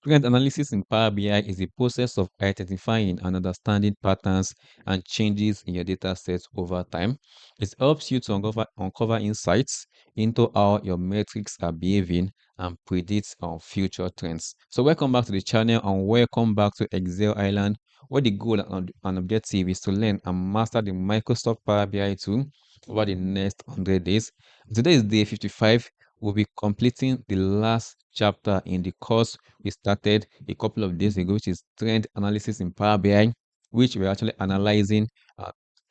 Trend analysis in Power BI is the process of identifying and understanding patterns and changes in your data sets over time. It helps you to uncover insights into how your metrics are behaving and predict future trends. So welcome back to the channel and welcome back to Excel Island, where the goal and objective is to learn and master the Microsoft Power BI tool over the next 100 days. Today is day 55. We'll be completing the last chapter in the course we started a couple of days ago, which is trend analysis in Power BI, which we're actually analyzing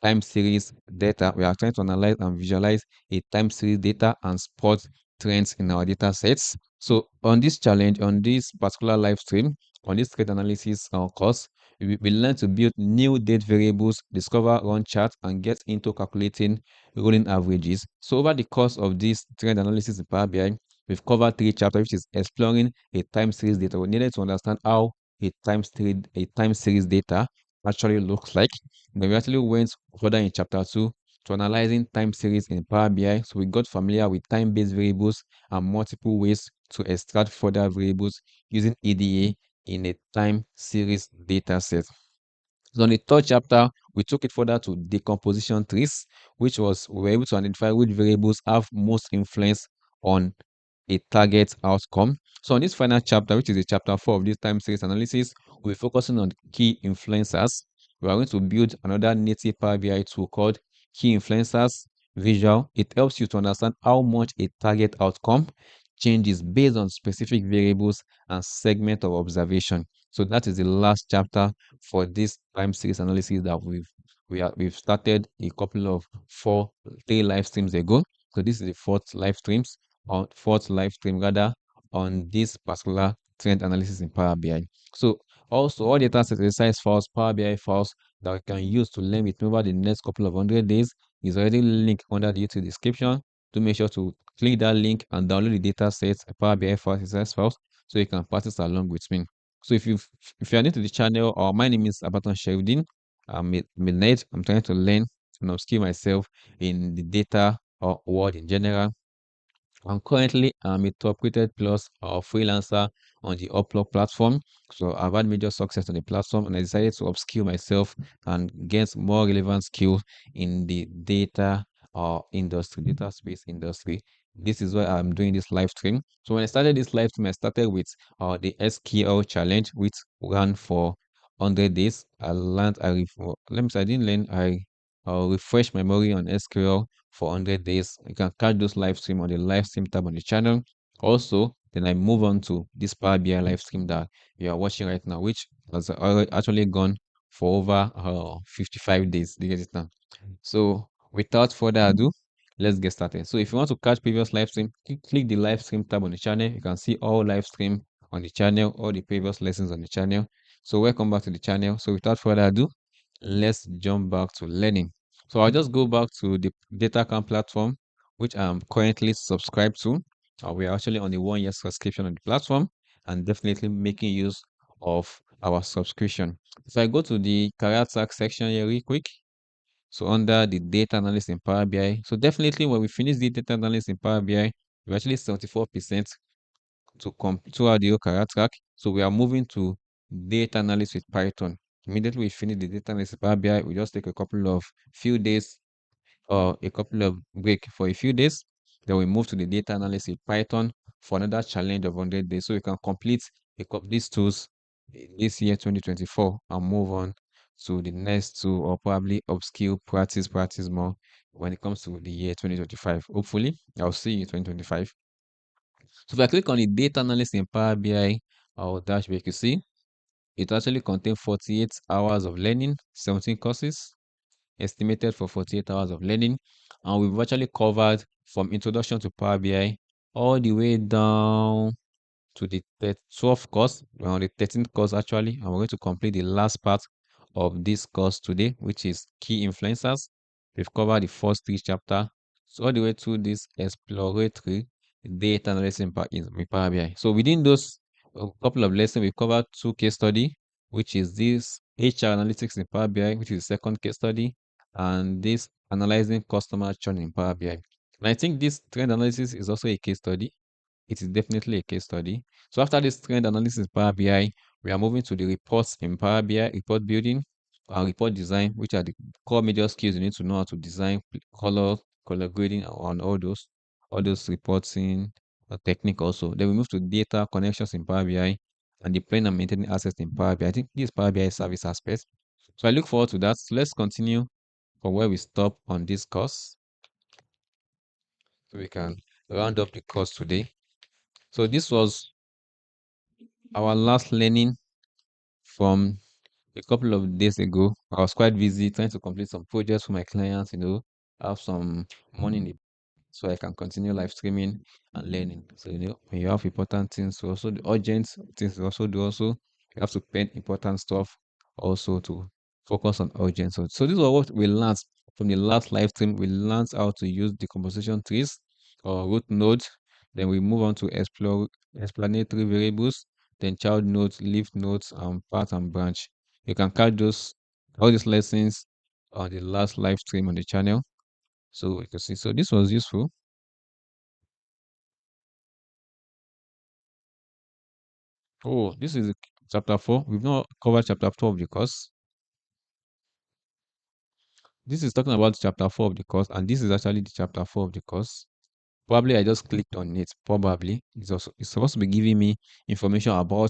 time series data. We are trying to analyze and visualize a time series data and spot trends in our data sets. So on this challenge, on this particular live stream, on this trend analysis course, we learn to build new date variables, discover run charts, and get into calculating rolling averages. So over the course of this trend analysis in Power BI, we've covered 3 chapters, which is exploring a time series data. We needed to understand how a time series data actually looks like. Then we actually went further in chapter 2 to analyzing time series in Power BI. So we got familiar with time-based variables and multiple ways to extract further variables using EDA in a time series data set. So on the third chapter, we took it further to decomposition trees, which was we were able to identify which variables have most influence on a target outcome. So on this final chapter, which is the chapter 4 of this time series analysis, we're focusing on key influencers. We are going to build another native Power BI tool called Key Influencers Visual. It helps you to understand how much a target outcome changes based on specific variables and segment of observation. So that is the last chapter for this time series analysis that we've started a couple of 3 live streams ago. So this is the fourth live stream rather on this particular trend analysis in Power BI. So also all data set exercise files, Power BI files that we can use to learn with me over the next couple of 100 days is already linked under the YouTube description. To make sure to click that link and download the data sets, Power BI files, exercise files, so you can practice along with me. So if you are new to the channel, or my name is Abatan Sheriffdeen, I'm Midnight. I'm trying to learn and upskill myself in the data or world in general. I'm currently a top rated plus or freelancer on the Upload platform. So I've had major success on the platform and I decided to upskill myself and get more relevant skills in the data or industry, data space industry. This is why I'm doing this live stream. So when I started this live stream, I started with the SQL challenge, which ran for 100 days. I learned, let me say, I didn't learn, I refreshed my memory on SQL for 100 days. You can catch those live stream on the live stream tab on the channel. Also, then I move on to this Power BI live stream that you are watching right now, which has actually gone for over 55 days. Do you get it now? So without further ado, let's get started. So if you want to catch previous live stream, click the live stream tab on the channel. You can see all live stream on the channel, all the previous lessons on the channel. So welcome back to the channel. So without further ado, let's jump back to learning. So I'll just go back to the DataCamp platform, which I'm currently subscribed to. We are actually on the 1 year subscription on the platform and definitely making use of our subscription. If I go to the career tag section here real quick, so under the data analyst in Power BI, so definitely when we finish the data analyst in Power BI, we're actually 74% to our the career track. So we are moving to data analyst with Python. Immediately we finish the data analyst with Power BI, we just take a couple of few days or a couple of break for a few days. Then we move to the data analyst with Python for another challenge of 100 days. So we can complete these tools this year 2024 and move on to the next two, or probably upskill, practice more when it comes to the year 2025. Hopefully, I'll see you in 2025. So if I click on the data analyst in Power BI or dashboard, you can see it actually contains 48 hours of learning, 17 courses estimated for 48 hours of learning. And we've actually covered from introduction to Power BI all the way down to the 12th course. We're on the 13th course actually, and we're going to complete the last part of this course today, which is key influencers. We've covered the first 3 chapters, so all the way to this exploratory data analysis in Power BI. So within those couple of lessons, we covered 2 case study, which is this HR analytics in Power BI, which is the second case study, and this analyzing customer churn in Power BI. And I think this trend analysis is also a case study. it is definitely a case study. So after this trend analysis in Power BI, we are moving to the reports in Power BI, report building and report design, which are the core major skills you need to know how to design color grading on all those reporting technique also. Then we move to data connections in Power BI and deploying and maintaining assets in Power BI. I think this is Power BI service aspect. So I look forward to that. So let's continue from where we stop on this course, so we can round up the course today. So this was our last learning from a couple of days ago. I was quite busy trying to complete some projects for my clients, have some money in the so I can continue live streaming and learning. So, when you have important things to also the urgent things to also do also, you have to pen important stuff also to focus on urgent. So this was what we learned from the last live stream. We learned how to use decomposition trees or root nodes. Then we move on to explore explanatory variables, then child nodes, leaf nodes, path and branch. You can catch all these lessons on the last live stream on the channel. So you can see, so this was useful. Oh, this is chapter 4. We've not covered chapter 4 of the course. This is talking about chapter 4 of the course, and this is actually the chapter 4 of the course. Probably I just clicked on it. Probably it's supposed to be giving me information about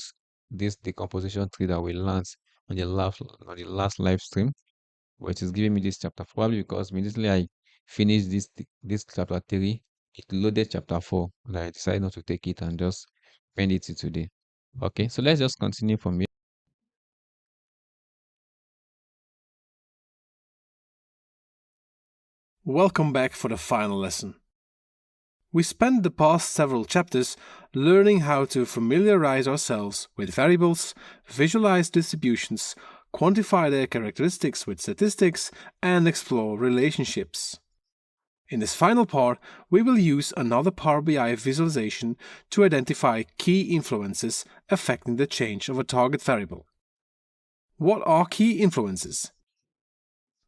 this decomposition tree that we learned on the last live stream, which is giving me this chapter. Probably because immediately I finished this chapter 3, it loaded chapter 4, and I decided not to take it and just pen it to today. Okay, so let's just continue from here. Welcome back for the final lesson. We spent the past several chapters learning how to familiarize ourselves with variables, visualize distributions, quantify their characteristics with statistics, and explore relationships. In this final part, we will use another Power BI visualization to identify key influences affecting the change of a target variable. What are key influences?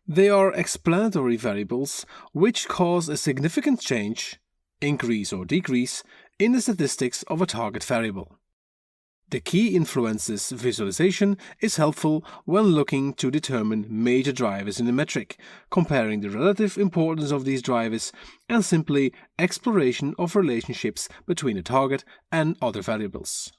They are explanatory variables which cause a significant change, increase or decrease, in the statistics of a target variable. The key influences visualization is helpful when looking to determine major drivers in a metric, comparing the relative importance of these drivers, and simply exploration of relationships between a target and other variables.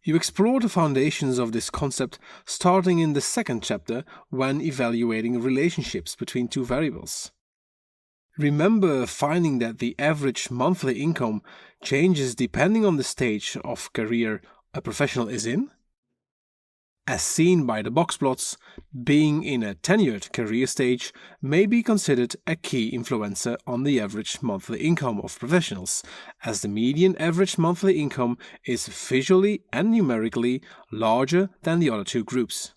You explore the foundations of this concept starting in the second chapter when evaluating relationships between two variables. Remember finding that the average monthly income changes depending on the stage of career a professional is in? As seen by the box plots, being in a tenured career stage may be considered a key influencer on the average monthly income of professionals, as the median average monthly income is visually and numerically larger than the other two groups.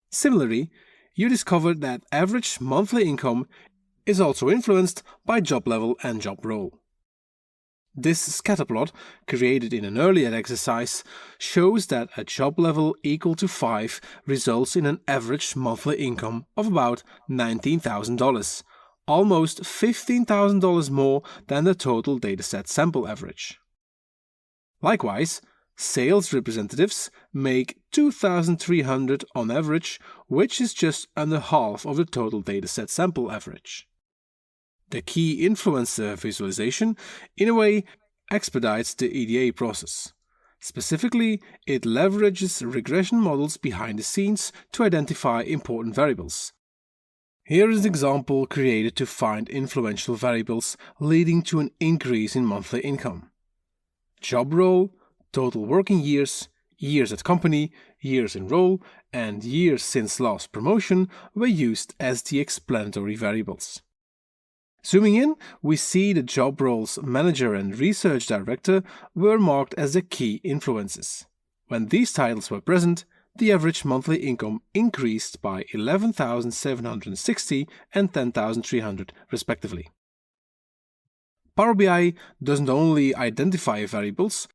Similarly, you discovered that average monthly income is also influenced by job level and job role. This scatterplot, created in an earlier exercise, shows that a job level equal to 5 results in an average monthly income of about $19,000, almost $15,000 more than the total dataset sample average. Likewise, sales representatives make $2,300 on average, which is just under half of the total dataset sample average. The key influencer visualization, in a way, expedites the EDA process. Specifically, it leverages regression models behind the scenes to identify important variables. Here is an example created to find influential variables leading to an increase in monthly income. Job role, total working years, years at company, years in role, and years since last promotion were used as the explanatory variables. Zooming in, we see the job roles manager and research director were marked as the key influences. When these titles were present, the average monthly income increased by $11,760 and $10,300 respectively. Power BI doesn't only identify variables,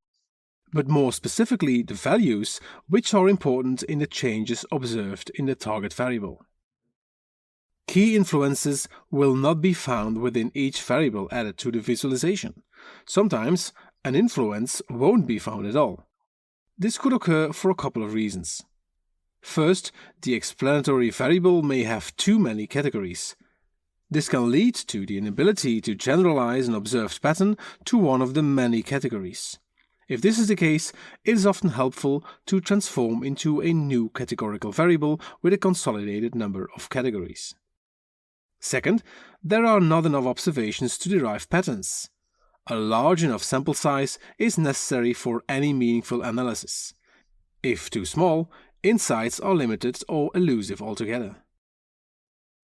but more specifically the values which are important in the changes observed in the target variable. Key influences will not be found within each variable added to the visualization. Sometimes an influence won't be found at all. This could occur for a couple of reasons. First, the explanatory variable may have too many categories. This can lead to the inability to generalize an observed pattern to one of the many categories. If this is the case, it is often helpful to transform into a new categorical variable with a consolidated number of categories. Second, there are not enough observations to derive patterns. A large enough sample size is necessary for any meaningful analysis. If too small, insights are limited or elusive altogether.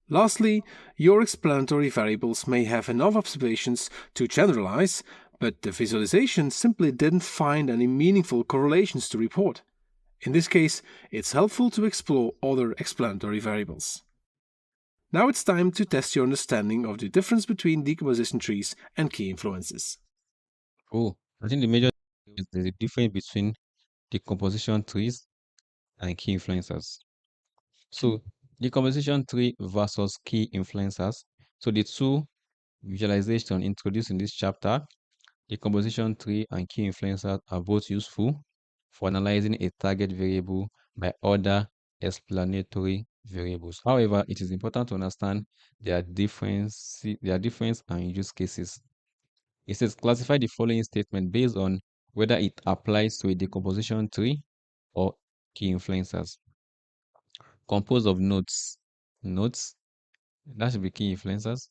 Lastly, your explanatory variables may have enough observations to generalize, but the visualization simply didn't find any meaningful correlations to report. In this case, it's helpful to explore other explanatory variables. Now it's time to test your understanding of the difference between decomposition trees and key influences. Oh, I think the major is there's a difference between decomposition trees and key influencers. So, decomposition tree versus key influencers. So, the two visualization introduced in this chapter, decomposition tree and key influencers, are both useful for analyzing a target variable by other explanatory variables. However, it is important to understand their difference and use cases. It says classify the following statement based on whether it applies to a decomposition tree or key influencers. Composed of nodes. Nodes, that should be key influencers.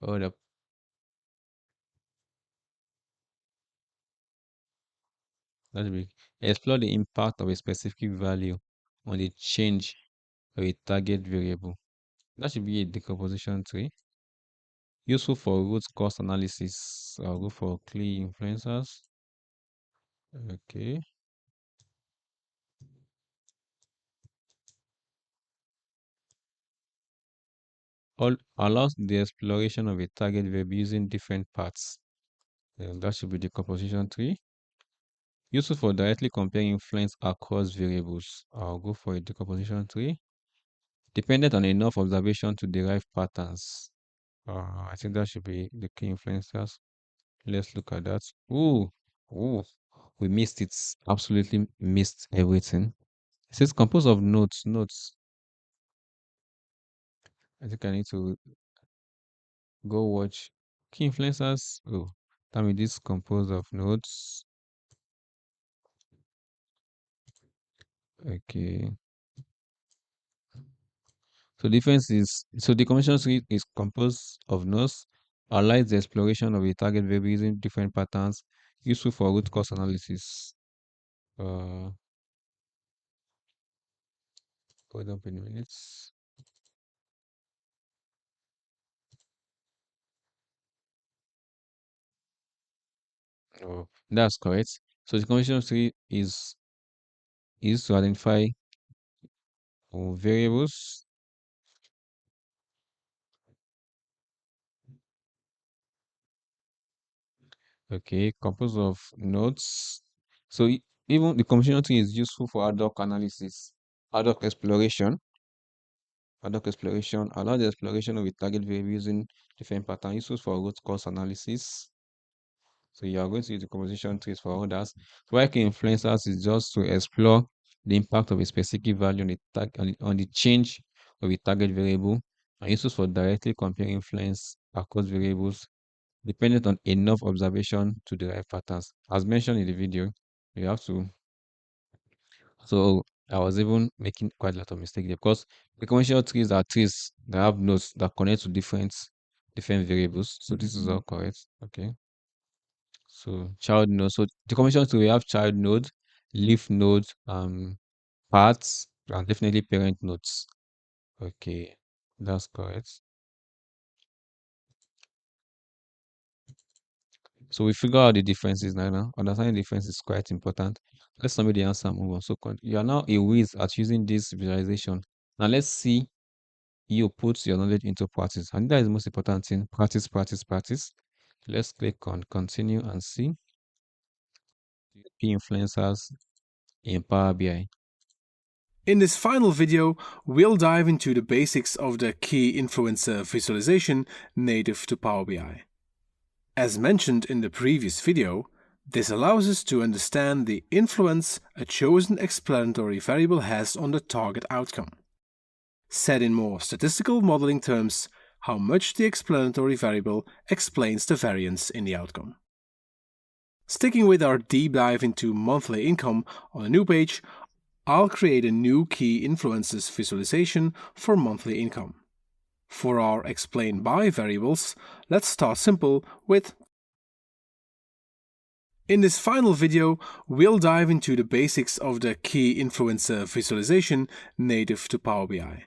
Or that should be explore the impact of a specific value on the change of a target variable. That should be a decomposition tree. Useful for root cause analysis. I'll go for key influencers. Okay. Allows the exploration of a target variable using different paths. That should be the composition tree. Useful for directly comparing influence across variables. I'll go for a decomposition tree. Dependent on enough observation to derive patterns. I think that should be the key influencers. Let's look at that. Ooh, we missed it. Absolutely missed everything. It says composed of nodes. Nodes. I think I need to go watch key influencers. Oh, tell me this composed of nodes. Okay. So difference is the conventional tree is composed of nodes, allows the exploration of a target variable using different patterns, useful for root cause analysis. Uh, hold up in minutes. Oh, that's correct. So the conventional tree is to identify variables. Okay, composed of nodes. So even the conventional tree is useful for ad hoc analysis, ad hoc exploration. Ad hoc exploration allow the exploration of a target variable using different patterns, useful for root cause analysis. So you are going to use the composition trees for others. Working influencers is just to explore the impact of a specific value on on the change of a target variable, and useful for directly comparing influence across variables dependent on enough observation to derive patterns. As mentioned in the video, you have to. So I was even making quite a lot of mistakes there because the conventional trees are trees that have nodes that connect to different variables. So this is all correct. Okay. So child node. So the conventional tree we have child node, leaf node, paths, and definitely parent nodes. Okay, that's correct. So we figure out the differences now. Understanding the difference is quite important. Let's know the answer and move on. So you are now a whiz at using this visualization. Now let's see you put your knowledge into practice. And that is the most important thing. Practice, practice, practice. Let's click on continue and see key influencers in Power BI. In this final video, we'll dive into the basics of the key influencer visualization native to Power BI. As mentioned in the previous video, this allows us to understand the influence a chosen explanatory variable has on the target outcome. Said in more statistical modeling terms, how much the explanatory variable explains the variance in the outcome. Sticking with our deep dive into monthly income on a new page, I'll create a new key influences visualization for monthly income. For our explain by variables, let's start simple with. In this final video, we'll dive into the basics of the key influencer visualization native to Power BI.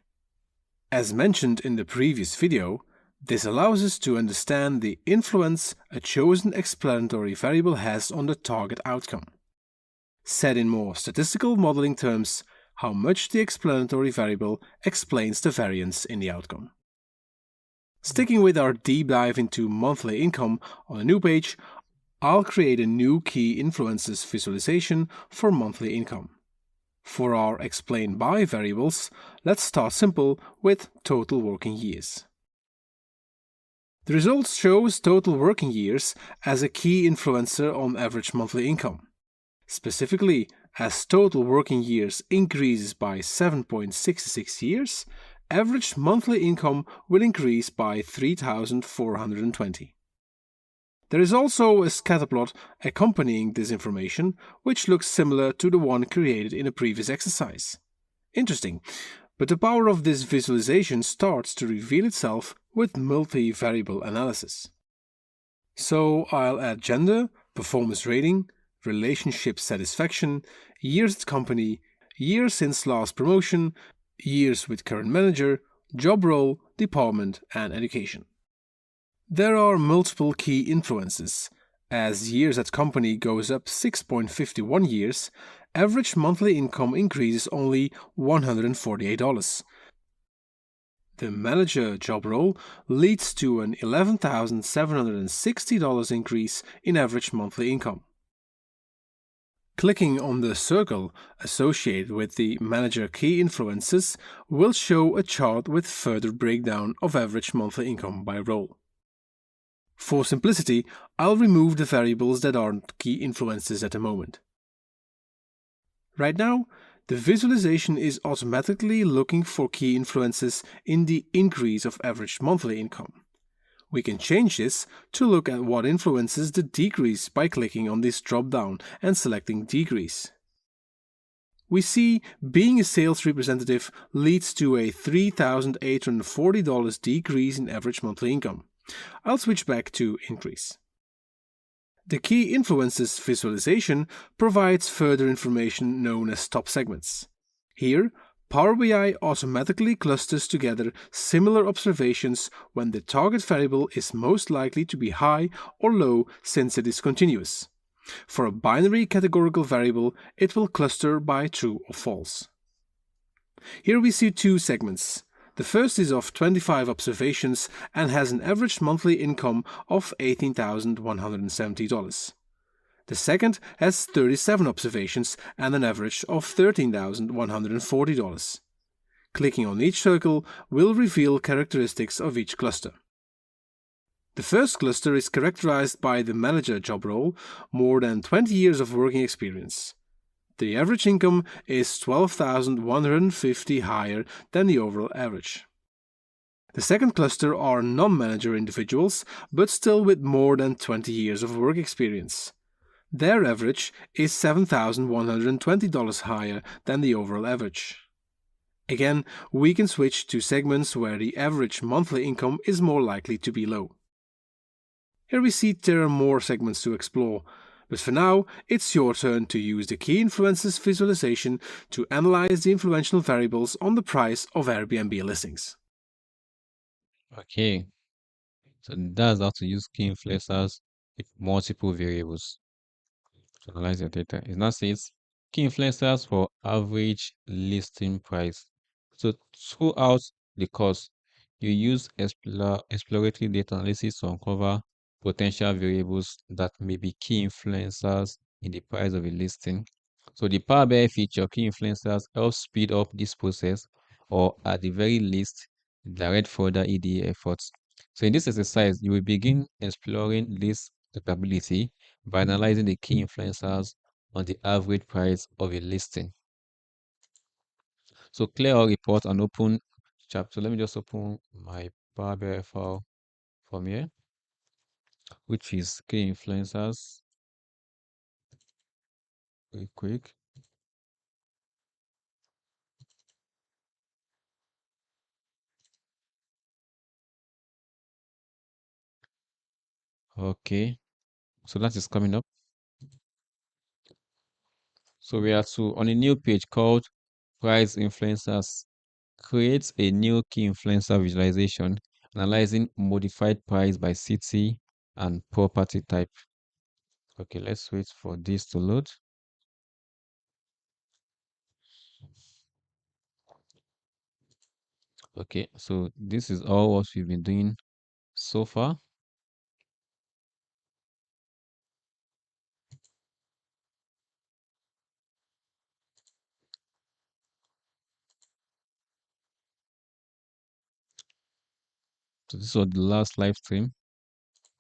As mentioned in the previous video, this allows us to understand the influence a chosen explanatory variable has on the target outcome. Said in more statistical modeling terms, how much the explanatory variable explains the variance in the outcome. Sticking with our deep dive into monthly income on a new page, I'll create a new key influences visualization for monthly income. For our explain by variables, let's start simple with total working years. The results shows total working years as a key influencer on average monthly income. Specifically, as total working years increases by 7.66 years, average monthly income will increase by 3,420. There is also a scatterplot accompanying this information, which looks similar to the one created in a previous exercise. Interesting, but the power of this visualization starts to reveal itself with multi-variable analysis. So I'll add gender, performance rating, relationship satisfaction, years at company, years since last promotion, years with current manager, job role, department, and education. There are multiple key influences. As years at company goes up 6.51 years, average monthly income increases only $148. The manager job role leads to an $11,760 increase in average monthly income. Clicking on the circle associated with the manager key influences will show a chart with further breakdown of average monthly income by role. For simplicity, I'll remove the variables that aren't key influences at the moment. Right now, the visualization is automatically looking for key influences in the increase of average monthly income. We can change this to look at what influences the decrease by clicking on this drop-down and selecting decrease. We see being a sales representative leads to a $3,840 decrease in average monthly income. I'll switch back to increase. The key influences visualization provides further information known as top segments. Here, Power BI automatically clusters together similar observations when the target variable is most likely to be high or low since it is continuous. For a binary categorical variable, it will cluster by true or false. Here we see two segments. The first is of 25 observations and has an average monthly income of $18,170. The second has 37 observations and an average of $13,140. Clicking on each circle will reveal characteristics of each cluster. The first cluster is characterized by the manager job role, more than 20 years of working experience. The average income is $12,150 higher than the overall average. The second cluster are non-manager individuals, but still with more than 20 years of work experience. Their average is $7,120 higher than the overall average. Again, we can switch to segments where the average monthly income is more likely to be low. Here we see there are more segments to explore, but for now, it's your turn to use the key influences visualization to analyze the influential variables on the price of Airbnb listings. Okay, so that's how to use key influencers with multiple variables to analyze your data. It now says key influencers for average listing price. So throughout the course, you use exploratory data analysis to uncover potential variables that may be key influencers in the price of a listing. So the Power BI feature, key influencers, helps speed up this process, or at the very least, direct further EDA efforts. So in this exercise, you will begin exploring this capability by analyzing the key influencers on the average price of a listing. So clear our report and open chapter. So let me just open my Power BI file from here, which is key influencers. Very quick. Okay, so that is coming up. So we are on a new page called Price Influencers. Create a new key influencer visualization analyzing modified price by city and property type. Okay, let's wait for this to load. Okay, so this is all what we've been doing so far. So this was the last live stream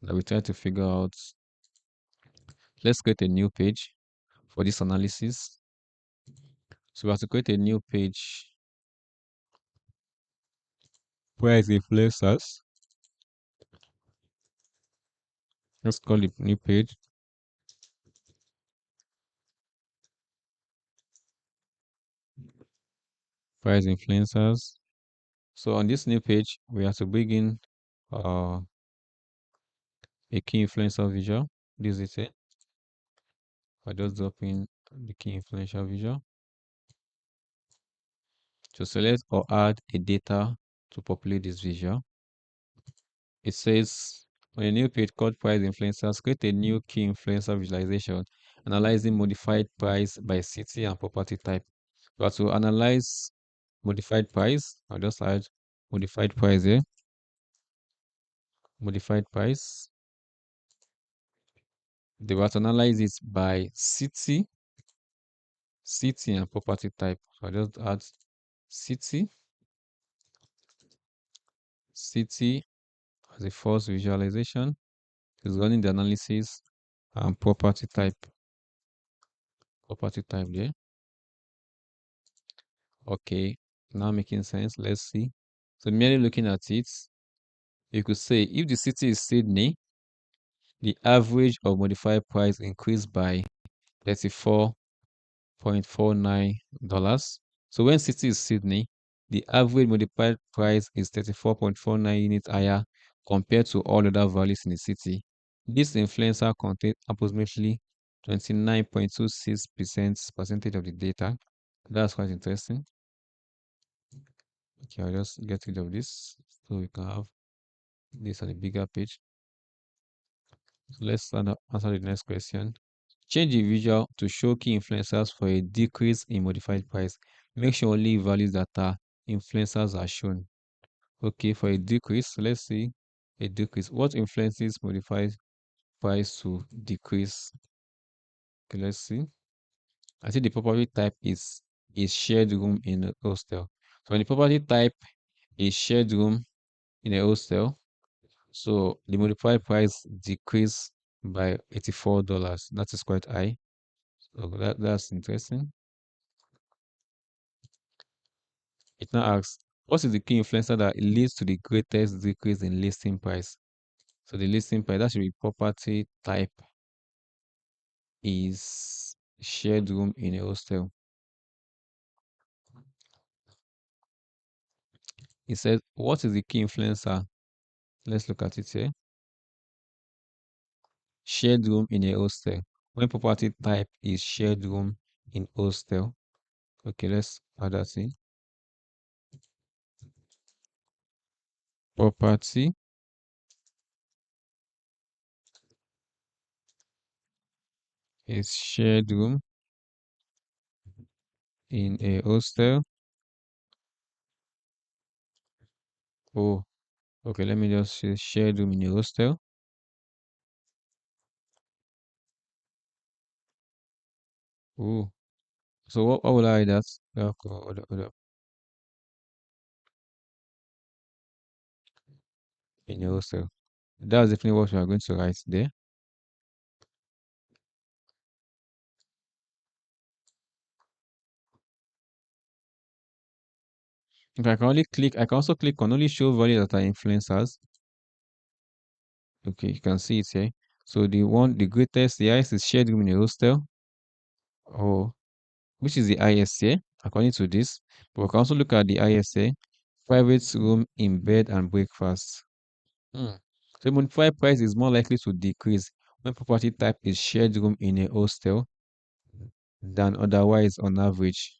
that we tried to figure out. Let's create a new page for this analysis. So we have to create a new page. Price influencers. Let's call it new page. Price influencers. So on this new page, we have to bring in uh, a key influencer visual. This is it. I just drop in the key influencer visual. To select or add a data to populate this visual. It says on a new page called Price Influencers, create a new key influencer visualization, analyzing modified price by city and property type. But to analyze modified price, I'll just add modified price here. Modified price. They will analyze it by city and property type. So I just add city as the first visualization. It's running the analysis and property type there. Okay, now making sense. Let's see. So merely looking at it, you could say if the city is Sydney, the average of modified price increased by $34.49. So when city is Sydney, the average modified price is 34.49 units higher compared to all other values in the city. This influencer contains approximately 29.26% of the data. That's quite interesting. Okay, I'll just get rid of this so we can have this on a bigger page. So let's answer the next question. Change the visual to show key influencers for a decrease in modified price. Make sure only values that are influencers are shown. Okay, for a decrease, let's see a decrease. What influences modified price to decrease? Okay, let's see. I think the property type is shared room in a hostel. So when the property type is shared room in a hostel, so the modified price decreased by $84. That is quite high. So that's interesting. It now asks, what is the key influencer that leads to the greatest decrease in listing price? So the listing price, that should be property type is shared room in a hostel. It says, what is the key influencer? Let's look at it here. Shared room in a hostel. When property type is shared room in hostel. Okay, let's add that in. Property is shared room in a hostel. Oh, okay, let me just say shared room in a hostel. Oh, So what will I write that? Hold up. In your hostel. That's definitely what we are going to write there. If I can only click, I can also click on only show values that are influencers. Okay, you can see it here. So the greatest, the highest is shared room in a hostel, or which is the highest here, according to this. But we can also look at the highest here, private room in bed and breakfast. Hmm. So modified price is more likely to decrease when property type is shared room in a hostel than otherwise on average.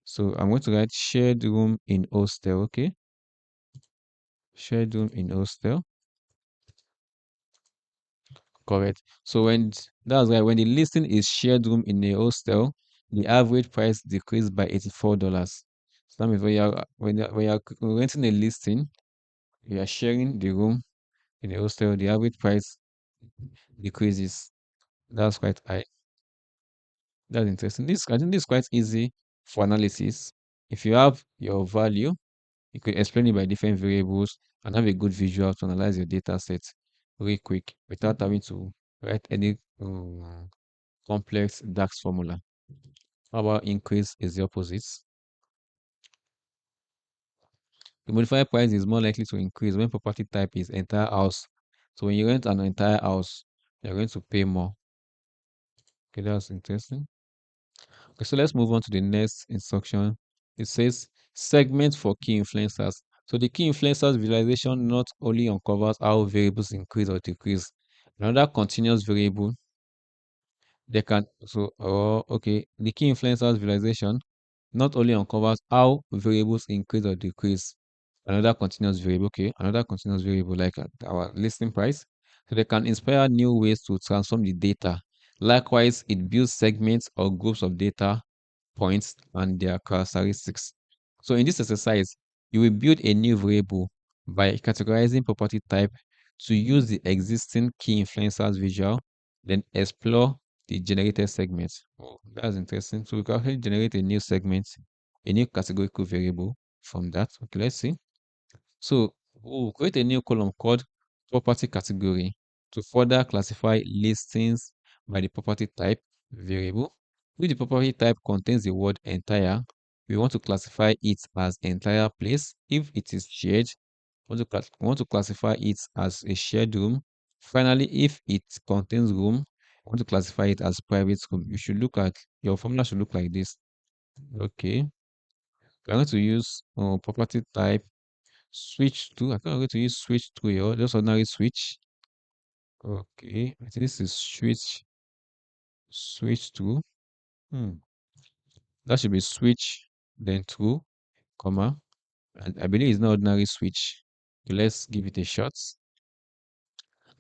So I'm going to write shared room in hostel, okay? Shared room in hostel. Correct. So that's why when the listing is shared room in a hostel, the average price decreased by $84. So that means when you're renting a listing, you are sharing the room in a hostel, the average price decreases. That's quite high. That's interesting. I think this is quite easy for analysis. If you have your value, you could explain it by different variables and have a good visual to analyze your data set really quick without having to write any complex DAX formula. How about increase is the opposite? The modified price is more likely to increase when property type is entire house. So when you rent an entire house, you're going to pay more. Okay, that's interesting. Okay, so let's move on to the next instruction. It says segment for key influencers. So the key influencers visualization not only uncovers how variables increase or decrease. Another continuous variable they can so okay, the key influencers visualization not only uncovers how variables increase or decrease, another continuous variable, okay, another continuous variable like our listing price. So they can inspire new ways to transform the data. Likewise, it builds segments or groups of data points and their characteristics. So in this exercise, you will build a new variable by categorizing property type to use the existing key influencers visual, then explore the generated segment. Oh, that's interesting. So we can actually generate a new segment, a new categorical variable from that. Okay, let's see. So we'll create a new column called property category to further classify listings by the property type variable. If the property type contains the word entire, we want to classify it as entire place. If it is shared, we want to classify it as a shared room. Finally, if it contains room, we want to classify it as private room. You should look at your formula should look like this. Okay, we're going to use property type switch to. I think I'm going to use switch to here, just ordinary switch. Okay, I think this is switch to. Hmm. That should be switch, then to, comma. And I believe it's not ordinary switch. Okay, let's give it a shot.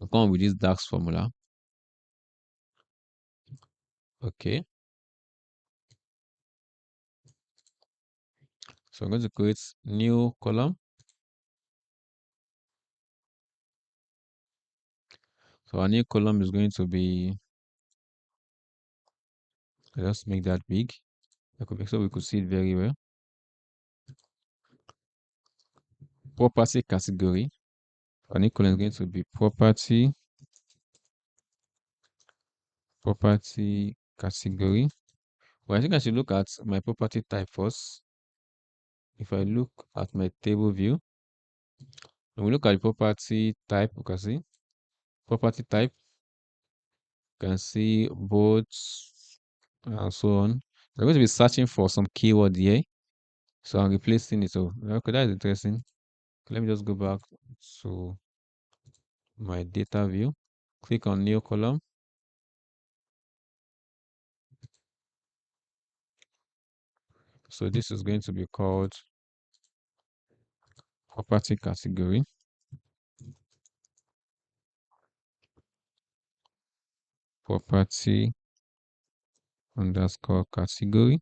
I'll come up with this DAX formula. Okay, so I'm going to create new column. So our new column is going to be, let's make that big. So we could see it very well. Property category. Our new column is going to be property category. Well, I think I should look at my property type first. If I look at my table view, when we look at the property type, we can see property type, you can see boats and so on. I'm going to be searching for some keyword here. So I'm replacing it. So okay, that is interesting. Let me just go back to my data view. Click on new column. So this is going to be called property category. Property underscore category.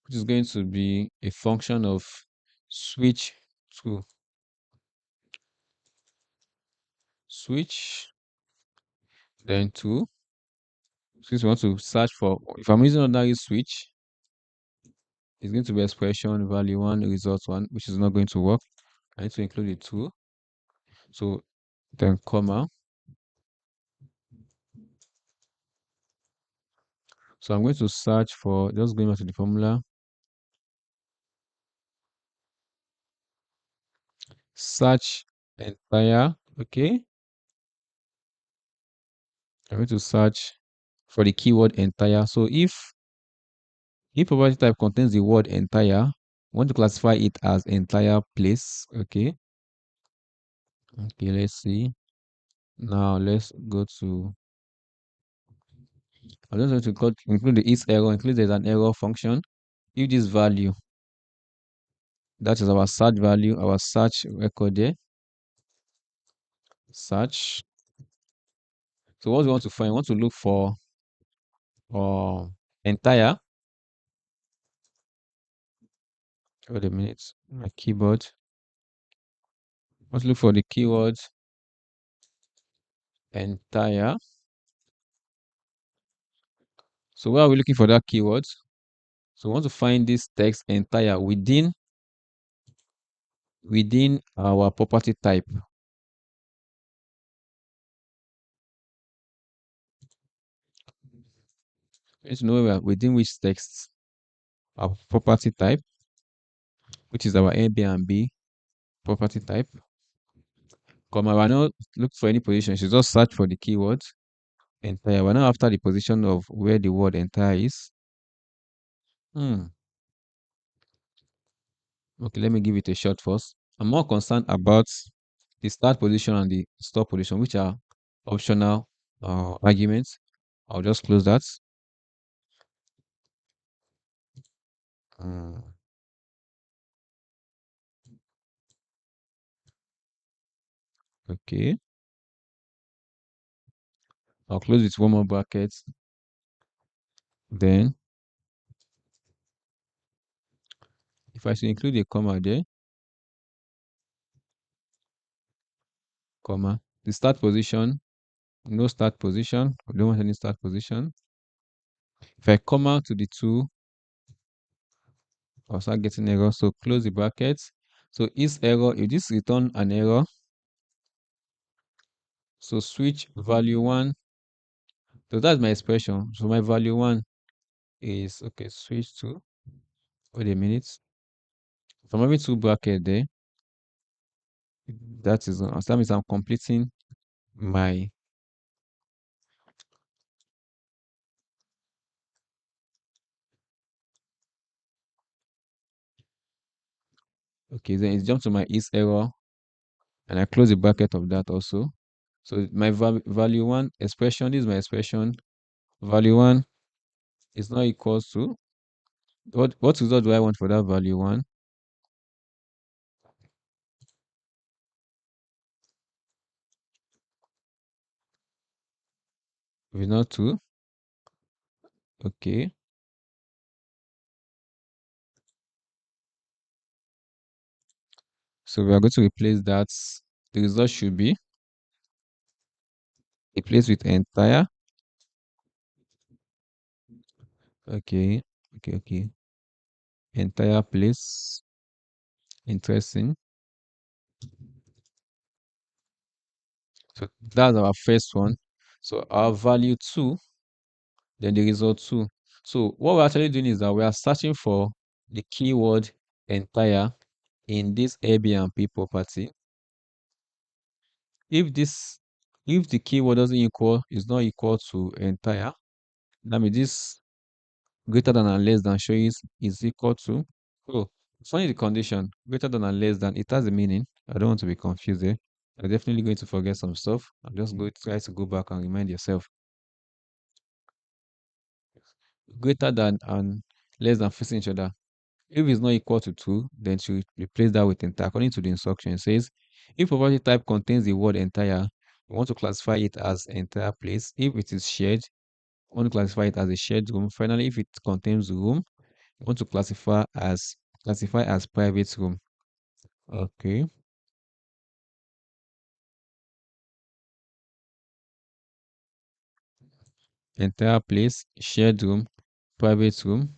Which is going to be a function of switch to switch, then to, since we want to search for, if I'm using ordinary switch, it's going to be expression value 1, result 1, which is not going to work. I need to include the 2. So then comma. So I'm going to search for, just going back to the formula, search entire, okay. I'm going to search for the keyword entire. So if property type contains the word entire, I want to classify it as entire place, okay. Okay, let's see. Now let's go to, I'm just going to include the is error, include there's an error function. If this value, that is our search value, our search record there, search. So what we want to find, we want to look for entire. Wait a minute, my keyboard. Let's look for the keyword entire. So where are we looking for that keyword? So we want to find this text entire within our property type. Let's know where within which text, our property type, which is our Airbnb property type. Comma, we're not look for any position. You just search for the keyword entire. We're not after the position of where the word entire is. Okay, let me give it a shot first. I'm more concerned about the start position and the stop position, which are optional arguments. I'll just close that. Mm, okay, I'll close with one more bracket. Then, if I should include a comma there, comma, the start position, no start position. I don't want any start position. If I comma to the 2, I'll start getting error. So close the brackets. So is error, if this return an error, so switch value 1. So that's my expression. So my value 1 is, okay, switch to, wait a minute. If I'm having 2 bracket there, that means I'm completing my, okay, then it jumps to my is error, and I close the bracket of that also. So my value 1 expression, this is my expression. Value 1 is not equals to, what result do I want for that value 1? If it's not 2, okay. So we are going to replace that. The result should be replaced with entire. Okay, okay. Entire place. Interesting. So that's our first one. So our value 2, then the result 2. So what we're actually doing is that we are searching for the keyword entire in this Airbnb property. If the keyword is not equal to entire, that means this greater than and less than shows is equal to. Oh, funny the condition greater than and less than, it has a meaning. I don't want to be confused there. I'm definitely going to forget some stuff. I'm just going to try to go back and remind yourself. Greater than and less than facing each other. If it's not equal to 2, then you replace that with entire. According to the instruction, it says if property type contains the word entire, we want to classify it as entire place. If it is shared, we want to classify it as a shared room. Finally, if it contains room, we want to classify as private room. Okay. Entire place, shared room, private room.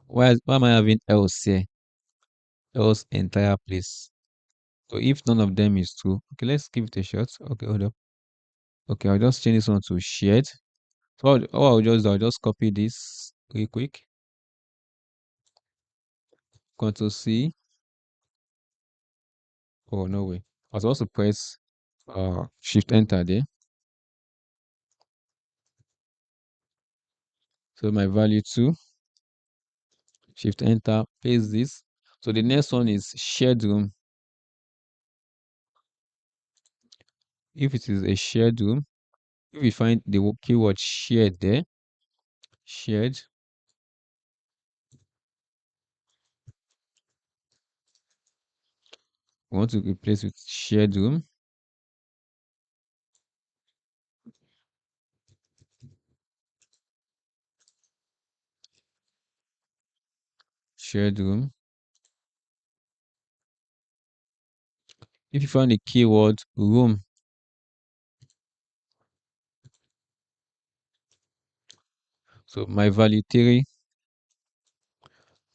Why am I having else here? Else entire place. So if none of them is true, okay, let's give it a shot. Okay, hold up. Okay, I'll just change this one to shared. So I'll just copy this real quick. Control C. Oh no way. I was also press Shift Enter there. So my value 2. Shift Enter. Paste this. So the next one is shared room. If it is a shared room, if we find the keyword shared there, shared, we want to replace with shared room. Shared room. If you find the keyword room, so my value 3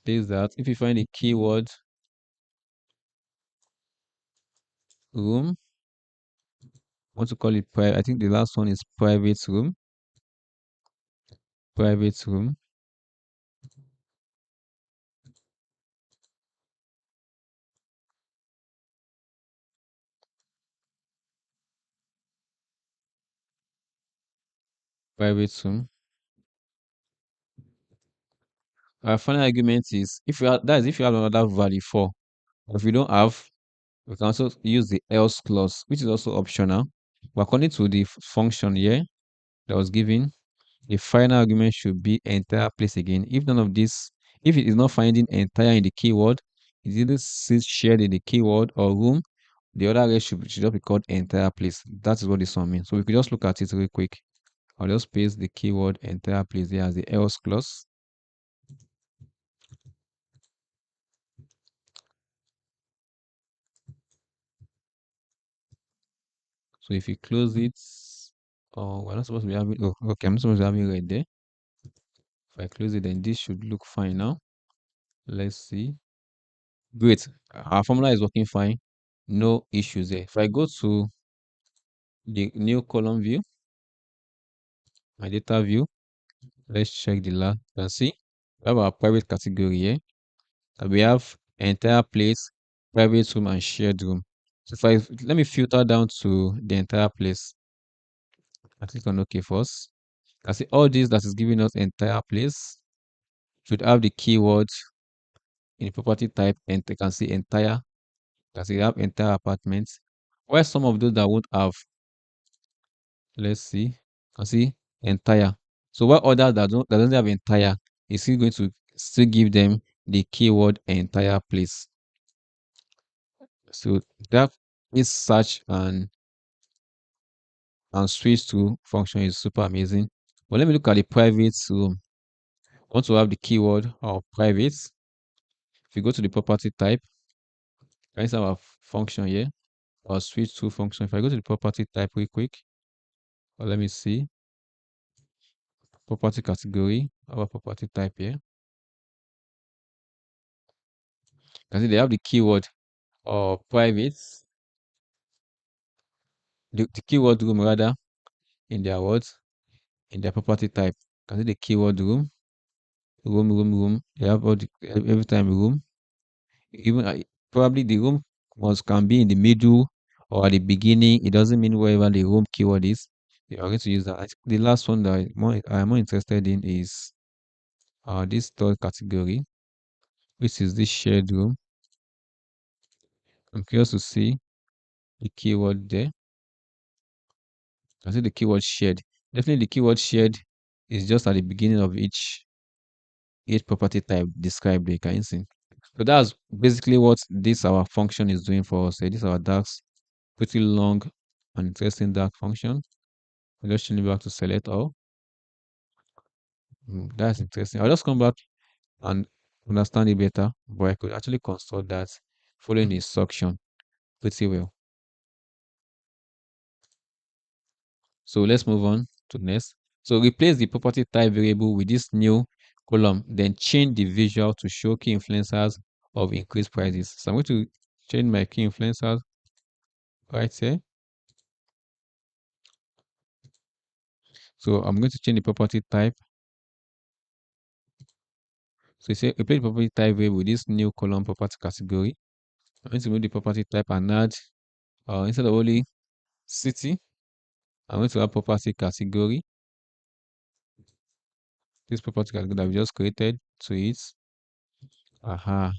is that. If you find the keyword room, I want to call it private. I think the last one is private room. Private room. Private room. Our final argument is if you have another value 4. If you don't have, we can also use the else clause, which is also optional. But according to the function here that was given, the final argument should be entire place again. If none of this, if it is not finding entire in the keyword, it either says shared in the keyword or room, the other rest should just be called entire place. That is what this one means. So we could just look at it real quick. I'll just paste the keyword entire place there as the else clause. So if you close it, oh, we're not supposed to be having, oh, okay, I'm not supposed to be having right there. If I close it, then this should look fine now. Let's see. Great. Our formula is working fine. No issues there. If I go to the new column view, my data view, let's check the last. You can see we have our private category here. And we have entire place, private room, and shared room. So if I let me filter down to the entire place, I click on OK first. I see all this that is giving us entire place should have the keyword in the property type, and you can see entire. You can see we have entire apartments. Where some of those that won't have, let's see, you can see entire. So what others that doesn't have entire is still going to still give them the keyword entire place. So that is search and switch to function is super amazing. But let me look at the private room. I want to have the keyword or private. If you go to the property type, I have a function here or switch to function. If I go to the property type real quick, or let me see property category, our property type here. You can see they have the keyword or private, the keyword room rather in their words, in their property type. You can see the keyword room, room. They have all every time room. Even probably the room can be in the middle or at the beginning. It doesn't mean wherever the room keyword is. You are going to use that. I think the last one that I'm more interested in is this third category, which is this shared room. I'm curious to see the keyword there. I see the keyword shared. Definitely the keyword shared is just at the beginning of each property type described there. Can you see? So that's basically what this our function is doing for us. This is our dark, pretty long and interesting dark function. I'll just change it back to select all. That's interesting. I'll just come back and understand it better, but I could actually construct that following the instruction pretty well. So let's move on to next. So replace the property type variable with this new column, then change the visual to show key influencers of increased prices. So I'm going to change my key influencers right here. So I'm going to change the property type. So you say replace the property type variable with this new column property category. I'm going to move the property type and add, instead of only city, I'm going to add property category. This property category that we just created to it. Aha.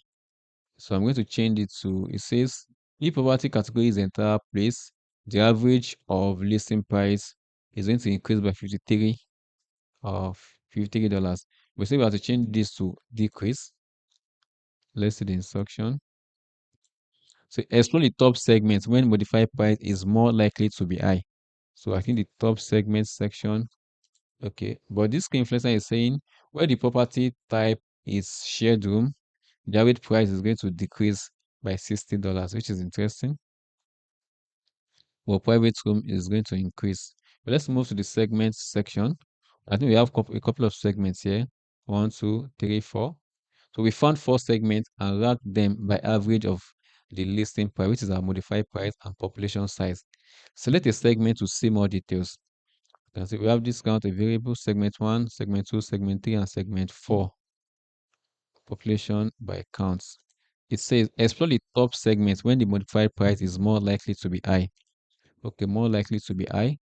So I'm going to change it to, it says, if property category is the entire place, the average of listing price is going to increase by 53 of $53. We say we have to change this to decrease. Let's see the instruction. So explore the top segments when modified price is more likely to be high. So I think the top segment section. Okay, but this influencer is saying where the property type is shared room, the average price is going to decrease by $60, which is interesting. Well, private room is going to increase. But let's move to the segments section. I think we have a couple of segments here. 1, 2, 3, 4. So we found 4 segments and ranked them by average of the listing price, which is our modified price and population size. Select a segment to see more details. You can see we have discount a variable, segment 1, segment 2, segment 3, and segment 4. Population by counts. It says explore the top segments when the modified price is more likely to be high. Okay, more likely to be high.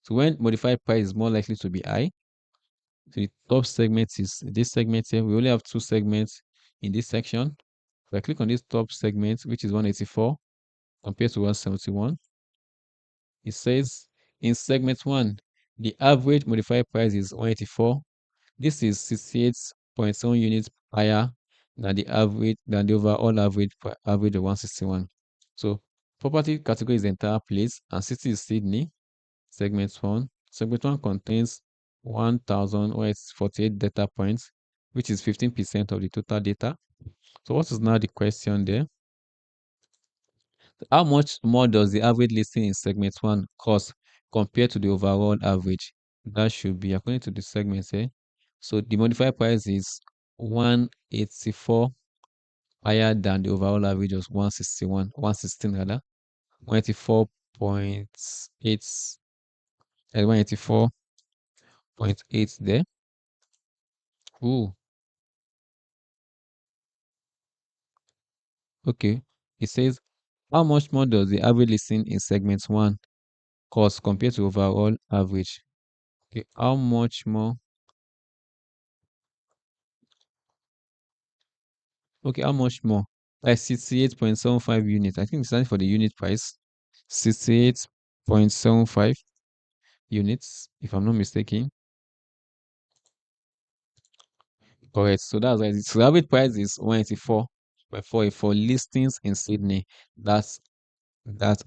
So when modified price is more likely to be high, so the top segment is this segment here. We only have 2 segments in this section. If I click on this top segment, which is 184 compared to 171, it says in segment 1, the average modified price is 184. This is 68.7 units higher than the overall average of 161. So property category is the entire place and city is Sydney. Segment 1. Segment 1 contains 1,148 data points, which is 15% of the total data. So what is now the question there? How much more does the average listing in segment 1 cost compared to the overall average? That should be according to the segments here. So the modified price is 184 higher than the overall average of 116 rather. 184.8 and 184.8 there. Ooh, okay. It says, how much more does the average listing in segment 1 cost compared to overall average? Okay, how much more? Okay, how much more? Like 68.75 units. I think it's standing for the unit price. 68.75 units, if I'm not mistaken. Correct. So that's right. So the average price is 184.4 for listings in Sydney. That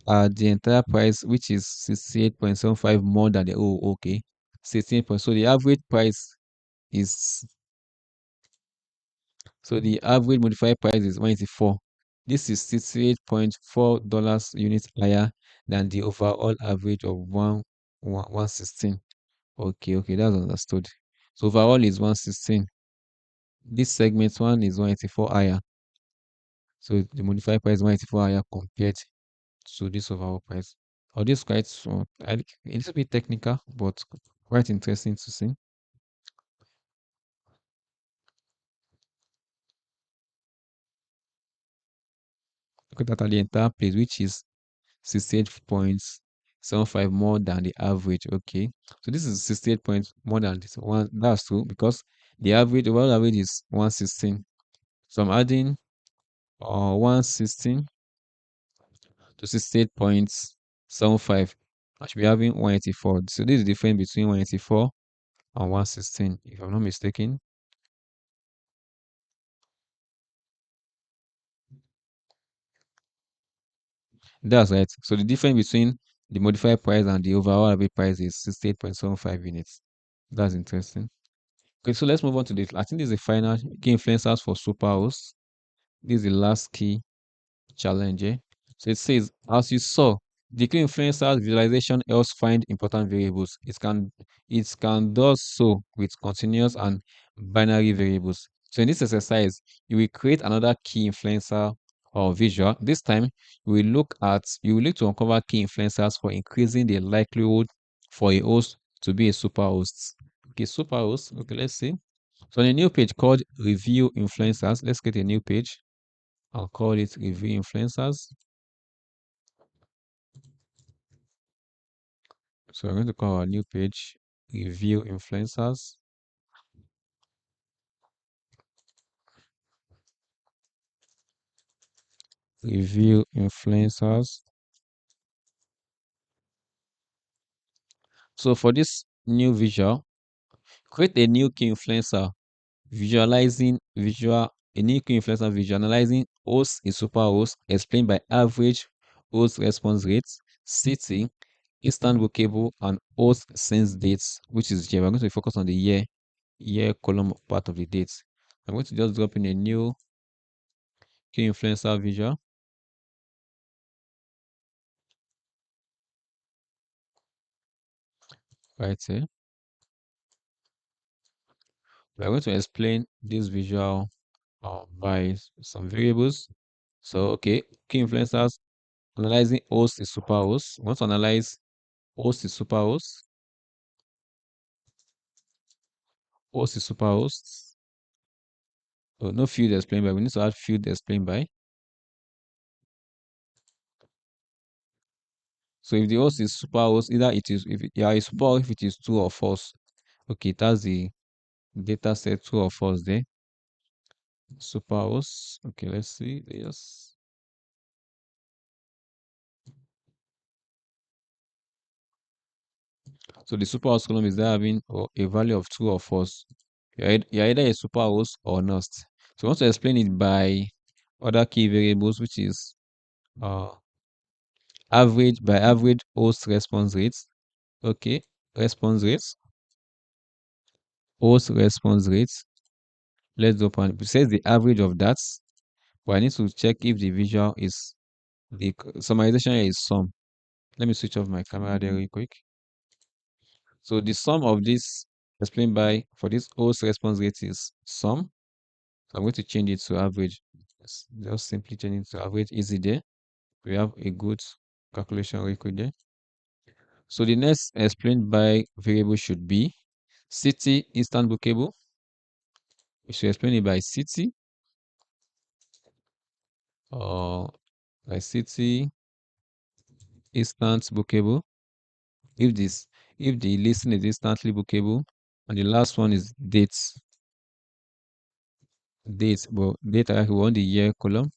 are the entire price, which is 68.75 more than the okay. 16 point. So the average price is so the average modified price is 184. This is $68.4 units higher than the overall average of 116. Okay, that's understood. So overall is 116. This segment 1 is 184 higher. So the modified price is 184 higher compared to this overall price. Oh, this is quite a little bit technical, but quite interesting to see. Look at that at the entire place, which is 68.75 more than the average. Okay, so this is 68 points more than this one. That's true because the overall average is 116. So I'm adding 116 to 68.75. I should be having 184. So this is the difference between 184 and 116, if I'm not mistaken. That's right. So the difference between the modified price and the overall average price is 68.75 units. That's interesting. Okay, so let's move on to this. I think this is the final key influencers for superhosts. This is the last key challenge. So it says, as you saw, the key influencers visualization helps find important variables. It can do so with continuous and binary variables. So in this exercise, you will create another key influencer or visual. This time, you will look to uncover key influencers for increasing the likelihood for a host to be a superhost. Okay, superhost. Okay, let's see. So on a new page called Review Influencers, let's get a new page. I'll call it Review Influencers. So we're going to call our new page Review Influencers. Review Influencers. So for this new visual, create a new key influencer a new key influencer visualizing host is super host explained by average host response rates, city, instant bookable, and host since dates, which is here. We're going to focus on the year column part of the dates. I'm going to just drop in a new key influencer visual right here. We're going to explain this visual by some variables. So, okay, key influencers analyzing host is super host. We want to analyze host is super host. Host is super host. Oh, no field explained by. We need to add field explained by. So if the host is super host, either it is if it, yeah, it's super if it is true or false. Okay, that's the data set true or false there. Super host. Okay, let's see. Yes. So the super host column is there having a value of true or false. You're either a super host or not. So I want to explain it by other key variables, which is uh average host response rates. Okay, response rates, host response rates. Let's open. It says the average of that, but I need to check if the visual is the summarization here is sum. Let me switch off my camera there real quick. So the sum of this explained by for this host response rate is sum. So I'm going to change it to average. Just simply change it to average. Easy there. We have a good calculation record there. So the next explained by variable should be city instant bookable. We should explain it by city or by city instant bookable. If the listing is instantly bookable, and the last one is dates. But data we want the year column.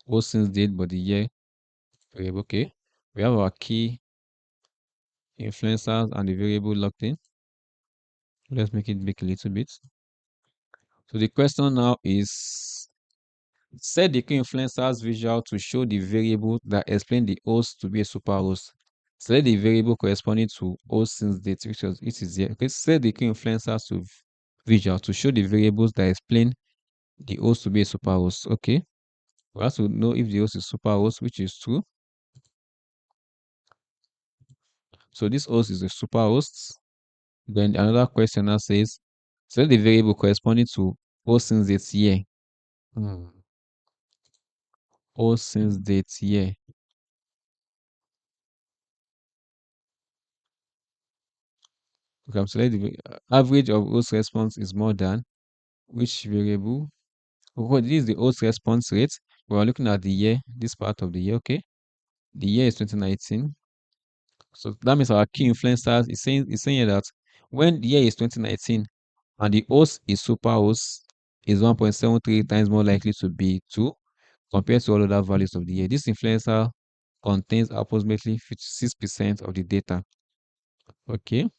All since date, but the year variable. Okay. We have our key influencers and the variable locked in. Let's make it big a little bit. So the question now is set the key influencers visual to show the variable that explain the host to be a super host. Select the variable corresponding to host since date, which is here. Okay, set the key influencers to visual to show the variables that explain the host to be a super host. Okay. We have to know if the host is super host, which is true. So this host is a super host. Then another question now says, select the variable corresponding to host since date year. Host since date year. Okay, I'm selecting the average of host response is more than which variable? Oh, this is the host response rate. We're looking at the year, this part of the year. Okay, the year is 2019. So that means our key influencers is saying here that when the year is 2019 and the host is super host is 1.73 times more likely to be 2 compared to all other values of the year. This influencer contains approximately 56% of the data. Okay.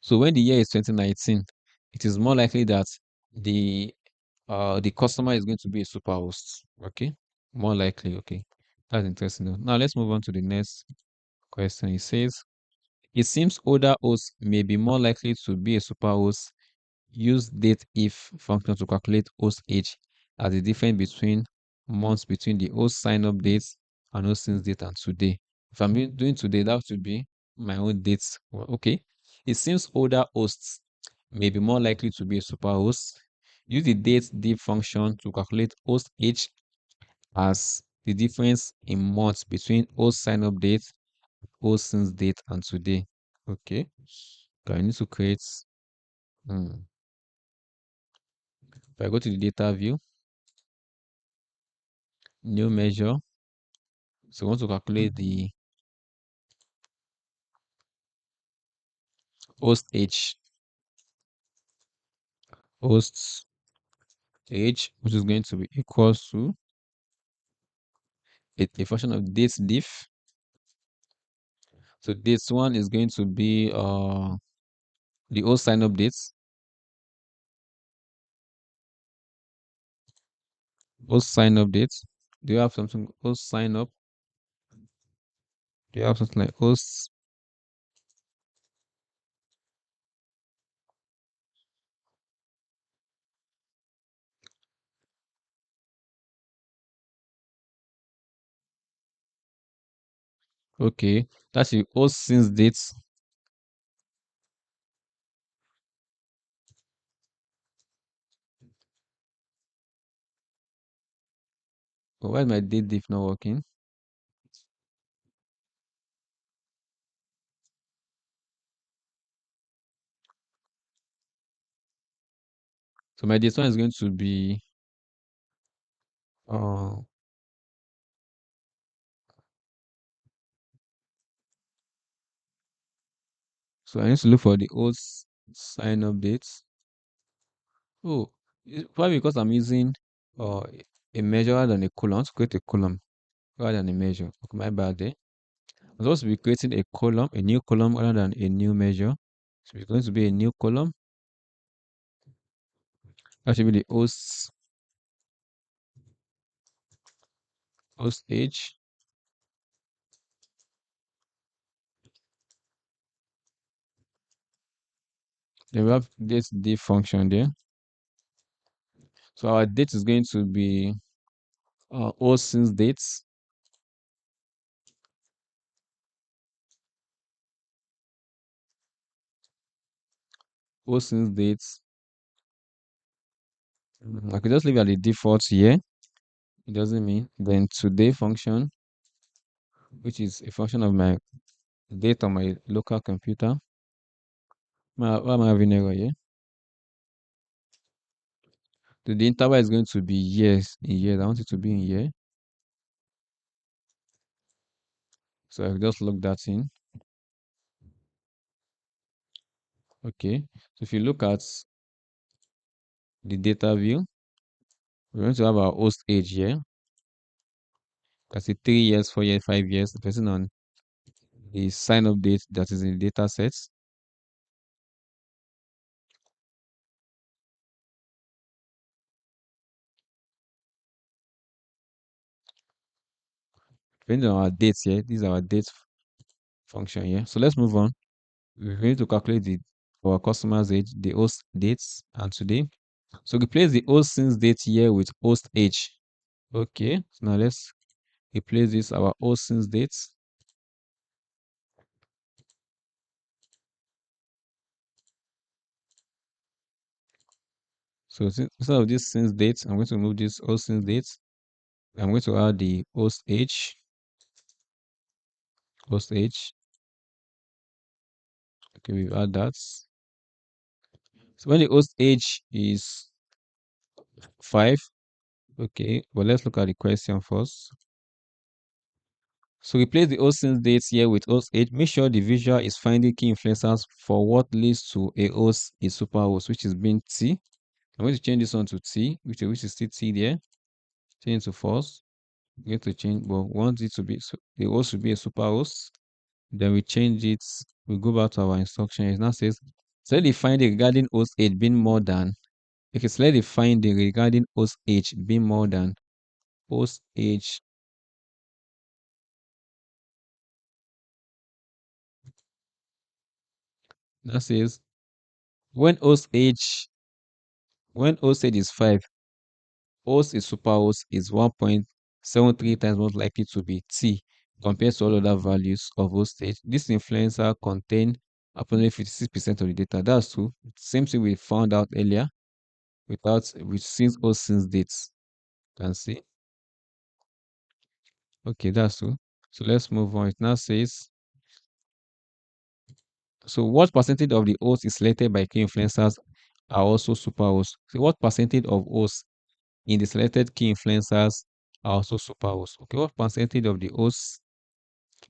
So when the year is 2019, it is more likely that the the customer is going to be a super host. Okay. More likely. Okay. That's interesting. Now let's move on to the next question. It says, it seems older hosts may be more likely to be a superhost. Use date if function to calculate host age as the difference between months between the host sign up dates and host since date and today. If I'm doing today, that would be my own dates. Well, okay. It seems older hosts may be more likely to be a superhost. Use the date diff function to calculate host age as the difference in months between host sign up date, host since date, and today. Okay. So I need to create. Hmm. If I go to the data view, new measure. So I want to calculate the host age. Host age, which is going to be equals to a function of dates diff. So this one is going to be the host sign up dates. Host sign up dates. Do you have something host sign up? Do you have something like host? Okay, that's the host since dates. But why is my date diff not working? So my date one is going to be uh so I need to look for the host sign up dates. Oh, probably because I'm using uh a measure rather than a column to create a column rather than a measure. Okay, my bad there. I'm supposed to be creating a column, a new column rather than a new measure. So it's going to be a new column. That should be the host age. Then we have this div function there. So our date is going to be host since dates. Host since dates. I could just leave it at the default here. It doesn't mean. Then today function, which is a function of my date on my local computer. Why am I having error here? So the interval is going to be years in years. I want it to be in year. So I just log that in. Okay. So if you look at the data view, we're going to have our host age here. That's it, 3 years, 4 years, 5 years, depending on the sign up date that is in the data sets. Depending on our dates here, these are our dates function here. So let's move on. We're going to calculate our customer's age, the host dates, and today. So replace the host since date here with host age. Okay, so now let's replace this our host since dates. So instead of this since dates, I'm going to remove this host since dates. I'm going to add the host age. Host age. Okay, we've add that. So when the host age is 5, okay, well, let's look at the question first. So replace the host since dates here with host age. Make sure the visual is finding key influencers for what leads to a host is superhost, which is being T. I'm going to change this one to T, which is still T there. Change to false. I'm going to change, but we want it to be, so the host should be a superhost. Then we change it. We go back to our instruction. It now says, select the finding regarding host age being more than. Okay, select the finding regarding host age being more than host age That says when host age is 5, host is superhost is 1.73 times more likely to be T compared to all other values of host age. This influencer contain approximately 56% of the data. That's true. Same thing we found out earlier with since host since dates. Can see. Okay, that's true. So let's move on. It now says, so what percentage of the hosts is selected by key influencers are also superhosts? So what percentage of hosts in the selected key influencers are also superhosts? Okay, what percentage of the hosts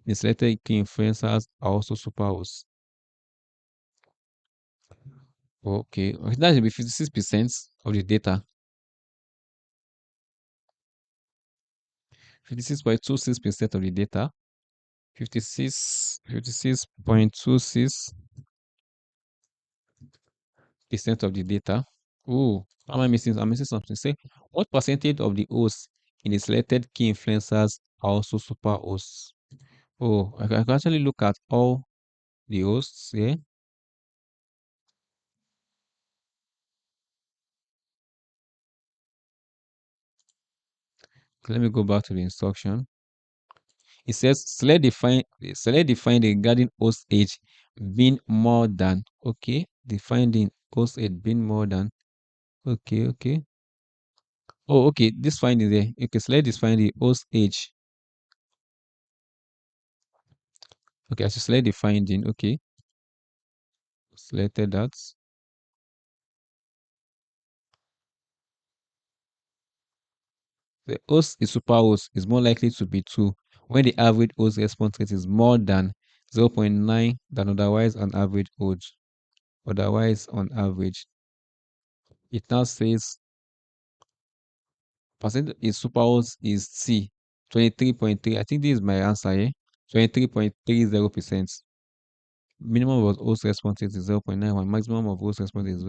in the selected key influencers are also superhosts? Okay, that should be 56% of the data. 56.26% of the data. 56.26% of the data. Oh, am I missing? I'm missing something. Say, what percentage of the hosts in the selected key influencers are also super hosts? Oh, I can actually look at all the hosts here. Let me go back to the instruction. It says select the finding regarding host age being more than. Okay, the finding host age being more than. Okay, okay. Oh, okay. This finding there. Okay, select this finding host age. Okay, I should select the finding. Okay, selected that. The host is superhost is more likely to be 2 when the average host response rate is more than 0.9 than otherwise on average host. Otherwise on average. It now says percent is superhost is C, 23.3. I think this is my answer here. 23.30%. Minimum of host response rate is 0.91. Maximum of host response is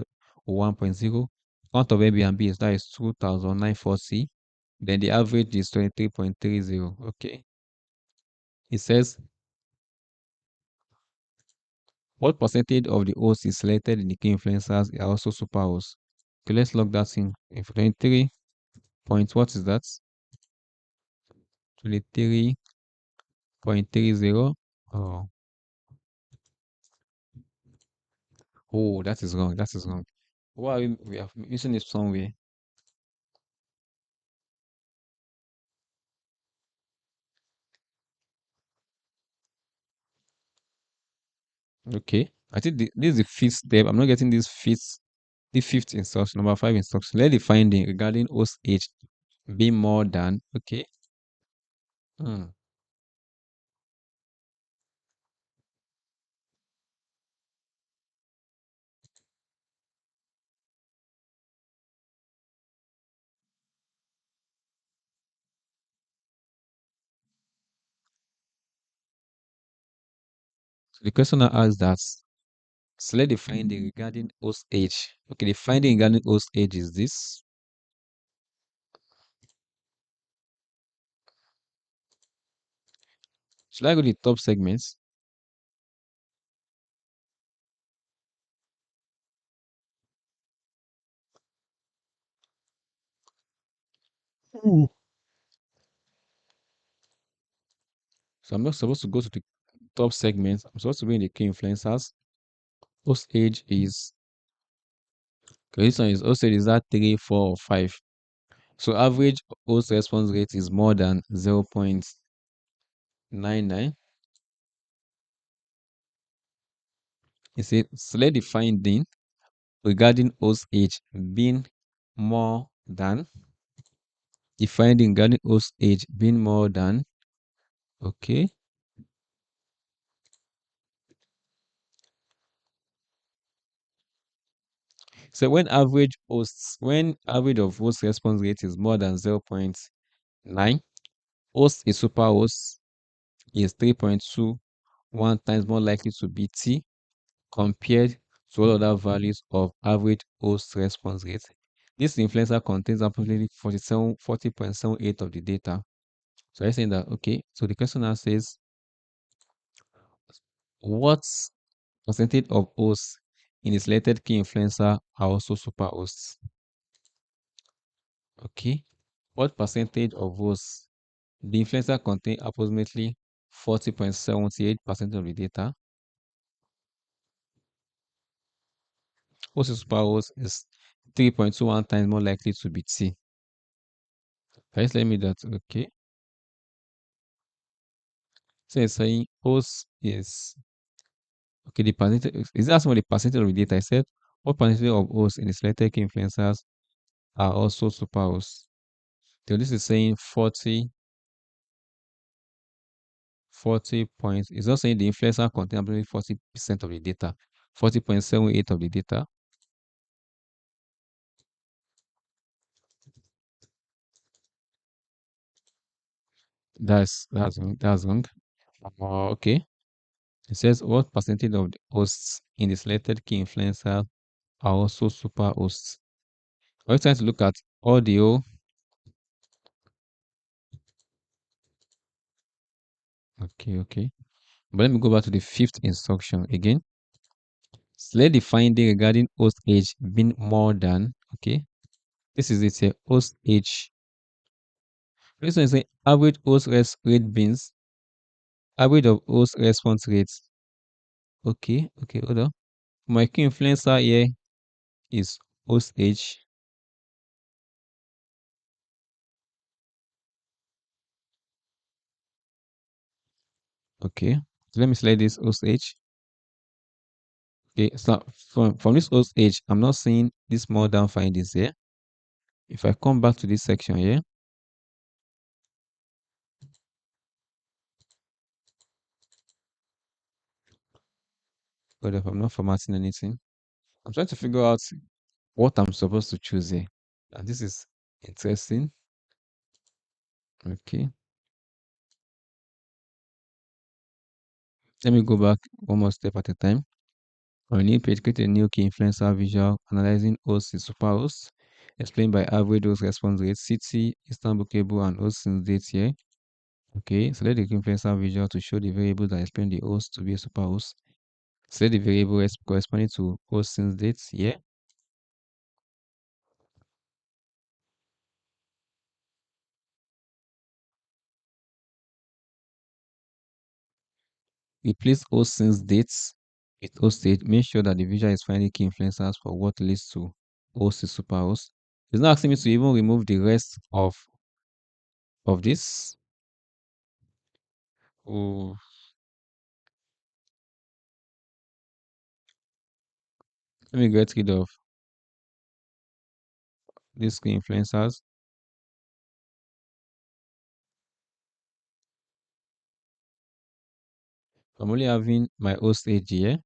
1.0. Count of Airbnb is that is 2,940. Then the average is 23.30. Okay. It says, what percentage of the hosts is selected in the key influencers are also super hosts? Okay, let's log that in. If 23 point, what is that? 23.30. Oh, oh, that is wrong. That is wrong. Why are we are missing it somewhere? Okay. I think this is the fifth step. I'm not getting the fifth instruction, number 5 instruction. Let the finding regarding host age be more than. Okay. Hmm. So the question I asked that, select the finding regarding host age. Okay, the finding regarding host age is this. Should I go to the top segments? Ooh. So I'm not supposed to go to the top segments. I'm supposed to be in the key influencers. Host age is, okay, this one is host age is that 3, 4, or 5. So average host response rate is more than 0.99. You see, select the finding regarding host age being more than, the finding regarding host age being more than. Okay. So when average of host response rate is more than 0.9, host is super host is 3.21 times more likely to be T compared to all other values of average host response rate. This influencer contains approximately 40.78 of the data. So I'm saying that, okay, so the question now says, what percentage of hosts in the selected key influencer are also superhosts? Okay. What percentage of hosts? The influencer contain approximately 40.78% of the data. Host is superhost is 3.21 times more likely to be T. Can you tell me that? Okay. So it's saying host is okay. The percentage is that some of the percentage of the data. I said what percentage of hosts in the selected key influencers are also superhosts. So this is saying 40 points. It's not saying the influencer contain approximately 40% of the data, 40.78 of the data. That's wrong. Okay. It says what percentage of the hosts in the selected key influencer are also super hosts. We're trying to look at audio. Okay. But let me go back to the fifth instruction again. Select the finding regarding host age being more than, okay. This is it here, host age. This one is saying average host rate beans, average of host response rates. Okay, hold on. My key influencer here is host age. Okay, so let me select this host age. Okay, so from this host age, I'm not seeing this more than findings here. If I come back to this section here, but if I'm not formatting anything, I'm trying to figure out what I'm supposed to choose here. And this is interesting. Okay, let me go back one more step at a time. On a new page, create a new key influencer visual analyzing hosts in superhosts, explained by average host response rate, city, Istanbul cable, and host since date here. Okay, select the key influencer visual to show the variables that explain the host to be a superhost. Select the variable corresponding to host since dates here. Replace host since dates with host date. Make sure that the visual is finding key influencers for what leads to host is superhost. It's not asking me to even remove the rest of this. Oh, let me get rid of these key influencers. I'm only having my host age here.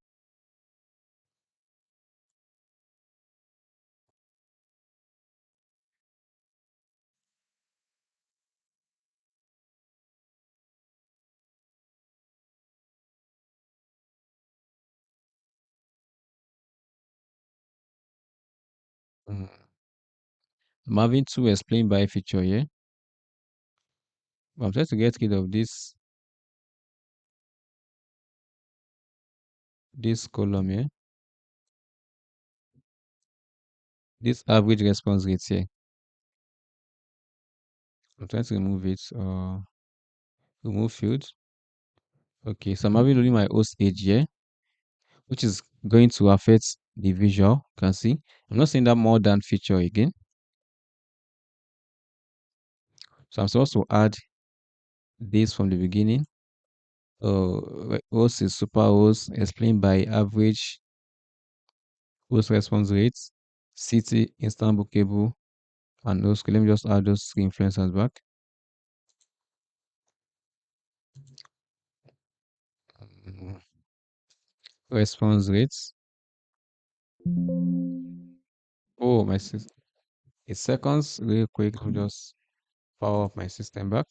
Mm. I'm having two explain by feature here. I'm trying to get rid of this column here. This average response rate here. I'm trying to remove it. Remove field. Okay, so I'm having only my host age here, which is going to affect the visual. You can see. I'm not saying that more than feature again. So I'm supposed to add this from the beginning. Host is super host explained by average host response rates, city, Istanbul cable, and those. Let me just add those three influencers back. Mm, Response rates. Oh, my system. It's seconds. Real quick. Let me just power up my system back.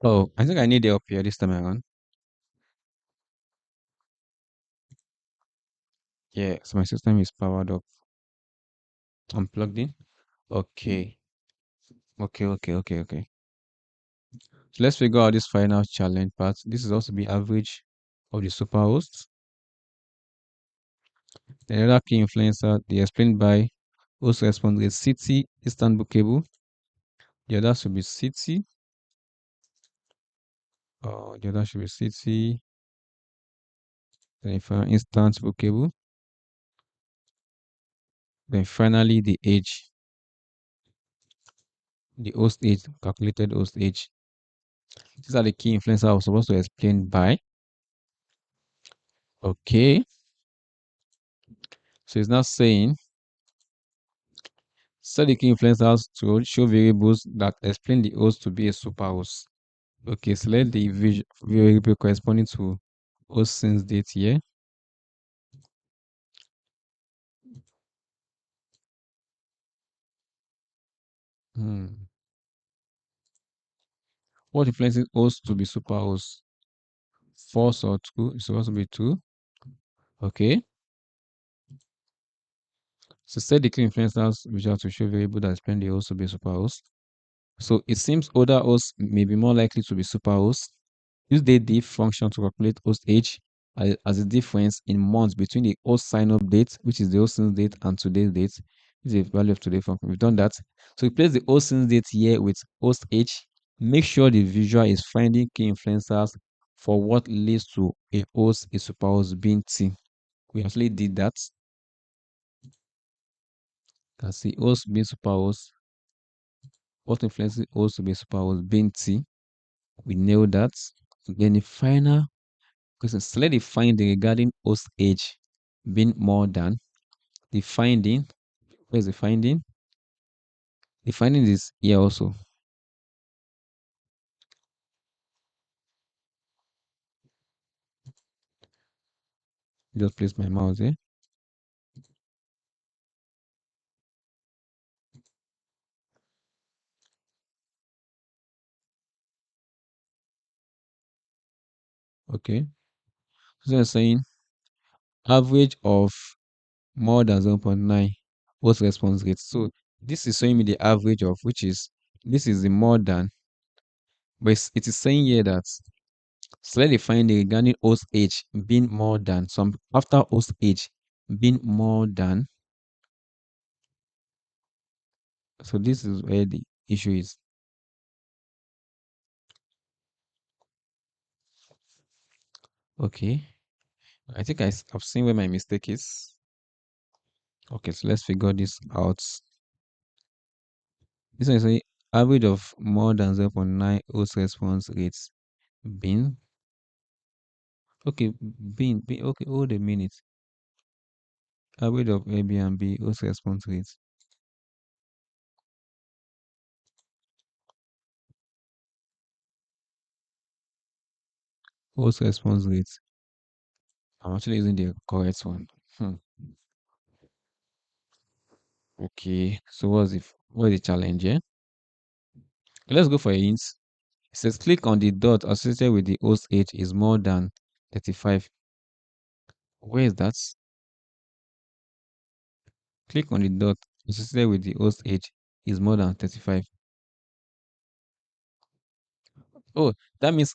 Oh, I think I need the up here this time around. Yeah, so my system is powered up. I'm plugged in. Okay. Okay. So let's figure out this final challenge part. This is also the average of the superhosts. The other key influencer, they explained by host response rate city instant bookable. The other should be city. The other should be city. Then for instant bookable. Then finally the age. The host age, calculated host age. These are the key influencers I was supposed to explain by. Okay. So it's now saying set the key influencers to show variables that explain the host to be a superhost. Okay, select the variable corresponding to host since date here. Hmm. What influences host to be superhost? False or true? It's supposed to be true. Okay. So set the key influencers which are to show variable that explain the host to be superhost. So it seems older hosts may be more likely to be superhosts. Use the diff function to calculate host age as a difference in months between the host sign-up date, which is the host since date, and today's date, which is the value of today function. We've done that. So replace the host since date here with host age. Make sure the visual is finding key influencers for what leads to a host is superhost being T. We actually did that. You can see host being superhost. What influences host to be superhost being T. We nailed that. Then the final question, select the finding regarding host age being more than the finding. Where's the finding? The finding is here also. Just place my mouse there. Okay. So I'm saying average of more than 0.9 host response rate. So this is showing me the average of which is this is the more than, but it is saying here that select the finding regarding host age being more than some after host age being more than. So this is where the issue is. Okay. I think I've seen where my mistake is. Okay, so let's figure this out. This one is saying average of more than 0.9 host response rates bin. Okay, bin. Okay, hold a minute. Average of Airbnb host response rates. Host response rates. I'm actually using the correct one. Hmm. Okay, so what's the challenge here? Let's go for a hint. It says click on the dot associated with the host age is more than 35. Where is that? Click on the dot associated with the host age is more than 35. Oh, that means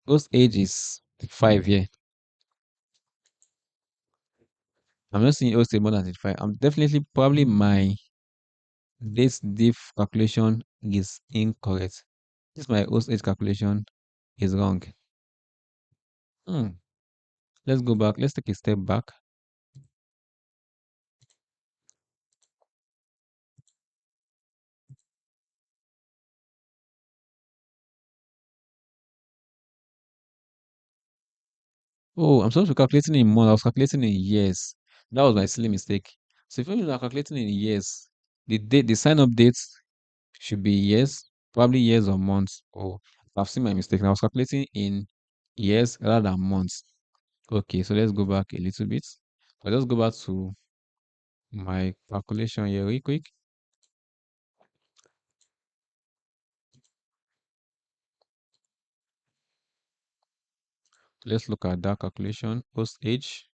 host age is 5 here. I'm not seeing host age more than 35. I'm definitely probably my this diff calculation is incorrect. This my host age calculation is wrong. Hmm. Let's go back. Let's take a step back. Oh, I'm supposed to be calculating in months. I was calculating in years. That was my silly mistake. So if you are calculating in years, the sign up dates should be years, probably years or months. Oh, I've seen my mistake. I was calculating in years rather than months. Okay, so let's go back a little bit. So let's go back to my calculation here real quick. let's look at that calculation. Host age.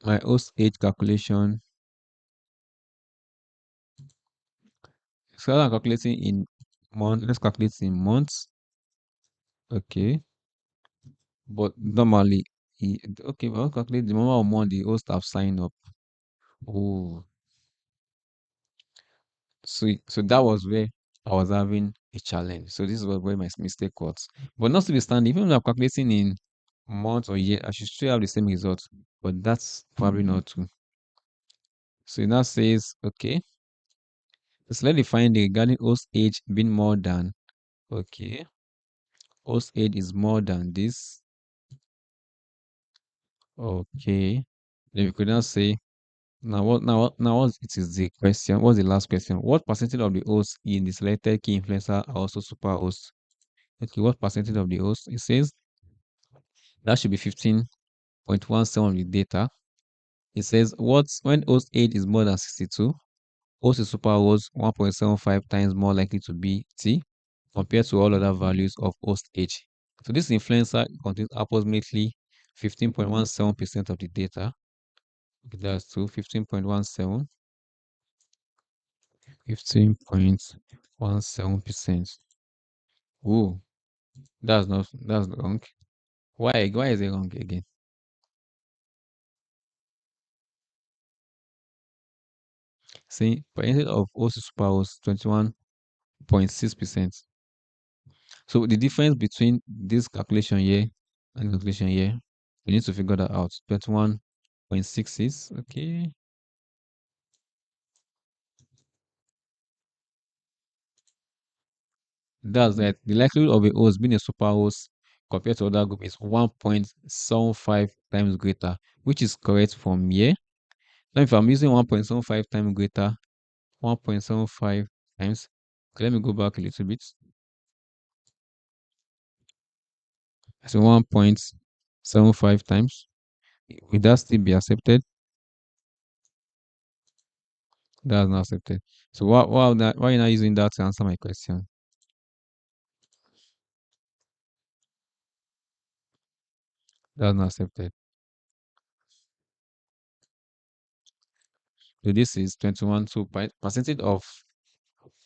My host age calculation. So I'm calculating in month. Let's calculate in months. Okay. But normally, okay, well, calculate the number of months the host have signed up. Oh, so that was where I was having a challenge. So this was where my mistake was. But not to be standing, even if I'm calculating in months or year, I should still have the same result. But that's probably not true. So it now says, okay, so let's define the regarding host age being more than, okay, host age is more than this. Okay. Then we could now say, now what it is the question. What's the last question? What percentage of the hosts in the selected key influencer are also super hosts? Okay, what percentage of the hosts? It says that should be 15.17 of the data. It says when host age is more than 62, host is super host 1.75 times more likely to be T compared to all other values of host age. So this influencer contains approximately 15.17% of the data. That's true, 15.17. 15.17%. Ooh, that's wrong. Why is it wrong again? See, percentage of OC superpowers 21.6%. So the difference between this calculation here and calculation here, we need to figure that out. 21.66, okay. That's that. The likelihood of a host being a super host compared to other group is 1.75 times greater, which is correct from here. Now, if I'm using 1.75 times greater, 1.75 times, okay, let me go back a little bit. So 1.75 times. Will that still be accepted? That's not accepted. So why are you not using that to answer my question? That's not accepted. So this is 21. So percentage of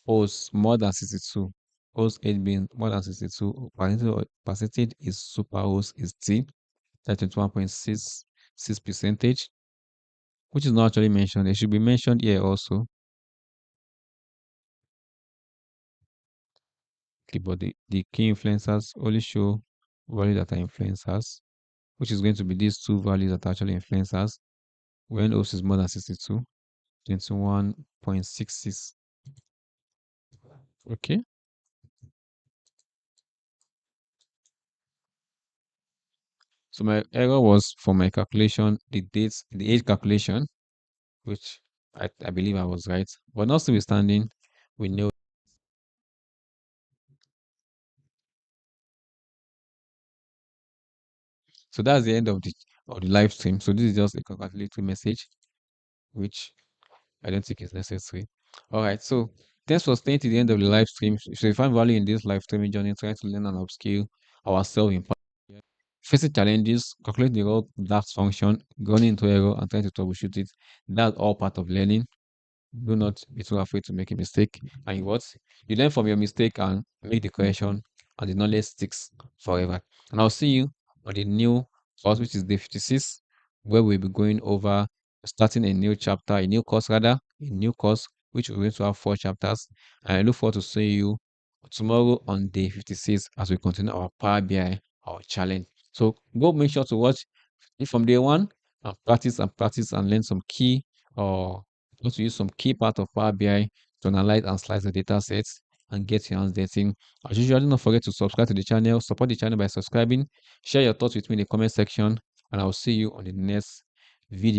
O's more than 62. O's age being more than 62. Percentage is super O's is T. That's 21.66 percentage, which is not actually mentioned. It should be mentioned here also. Okay, but the key influencers only show values that are influencers, which is going to be these two values that are actually influencers. When OS is more than 62, 21.66. Okay. So my error was for my calculation, the age calculation, which I believe I was right. But notwithstanding, we know. So that's the end of the live stream. So this is just a congratulatory message, which I don't think is necessary. All right. So thanks for staying to the end of the live stream. If you find value in this live streaming journey, trying to learn and upskill ourselves in facing challenges, calculate the role that function, going into error and trying to troubleshoot it. That's all part of learning. Do not be too afraid to make a mistake. And what? You learn from your mistake and make the correction, and the knowledge sticks forever. And I'll see you on the new course, which is day 56, where we'll be going over starting a new chapter, a new course rather, a new course, which we're going to have 4 chapters. And I look forward to seeing you tomorrow on day 56 as we continue our Power BI, our challenge. So go make sure to watch it from day one and practice and learn some key or to use some key part of Power BI to analyze and slice the data sets and get your hands dirty. As usual, do not forget to subscribe to the channel, support the channel by subscribing, share your thoughts with me in the comment section, and I'll see you on the next video.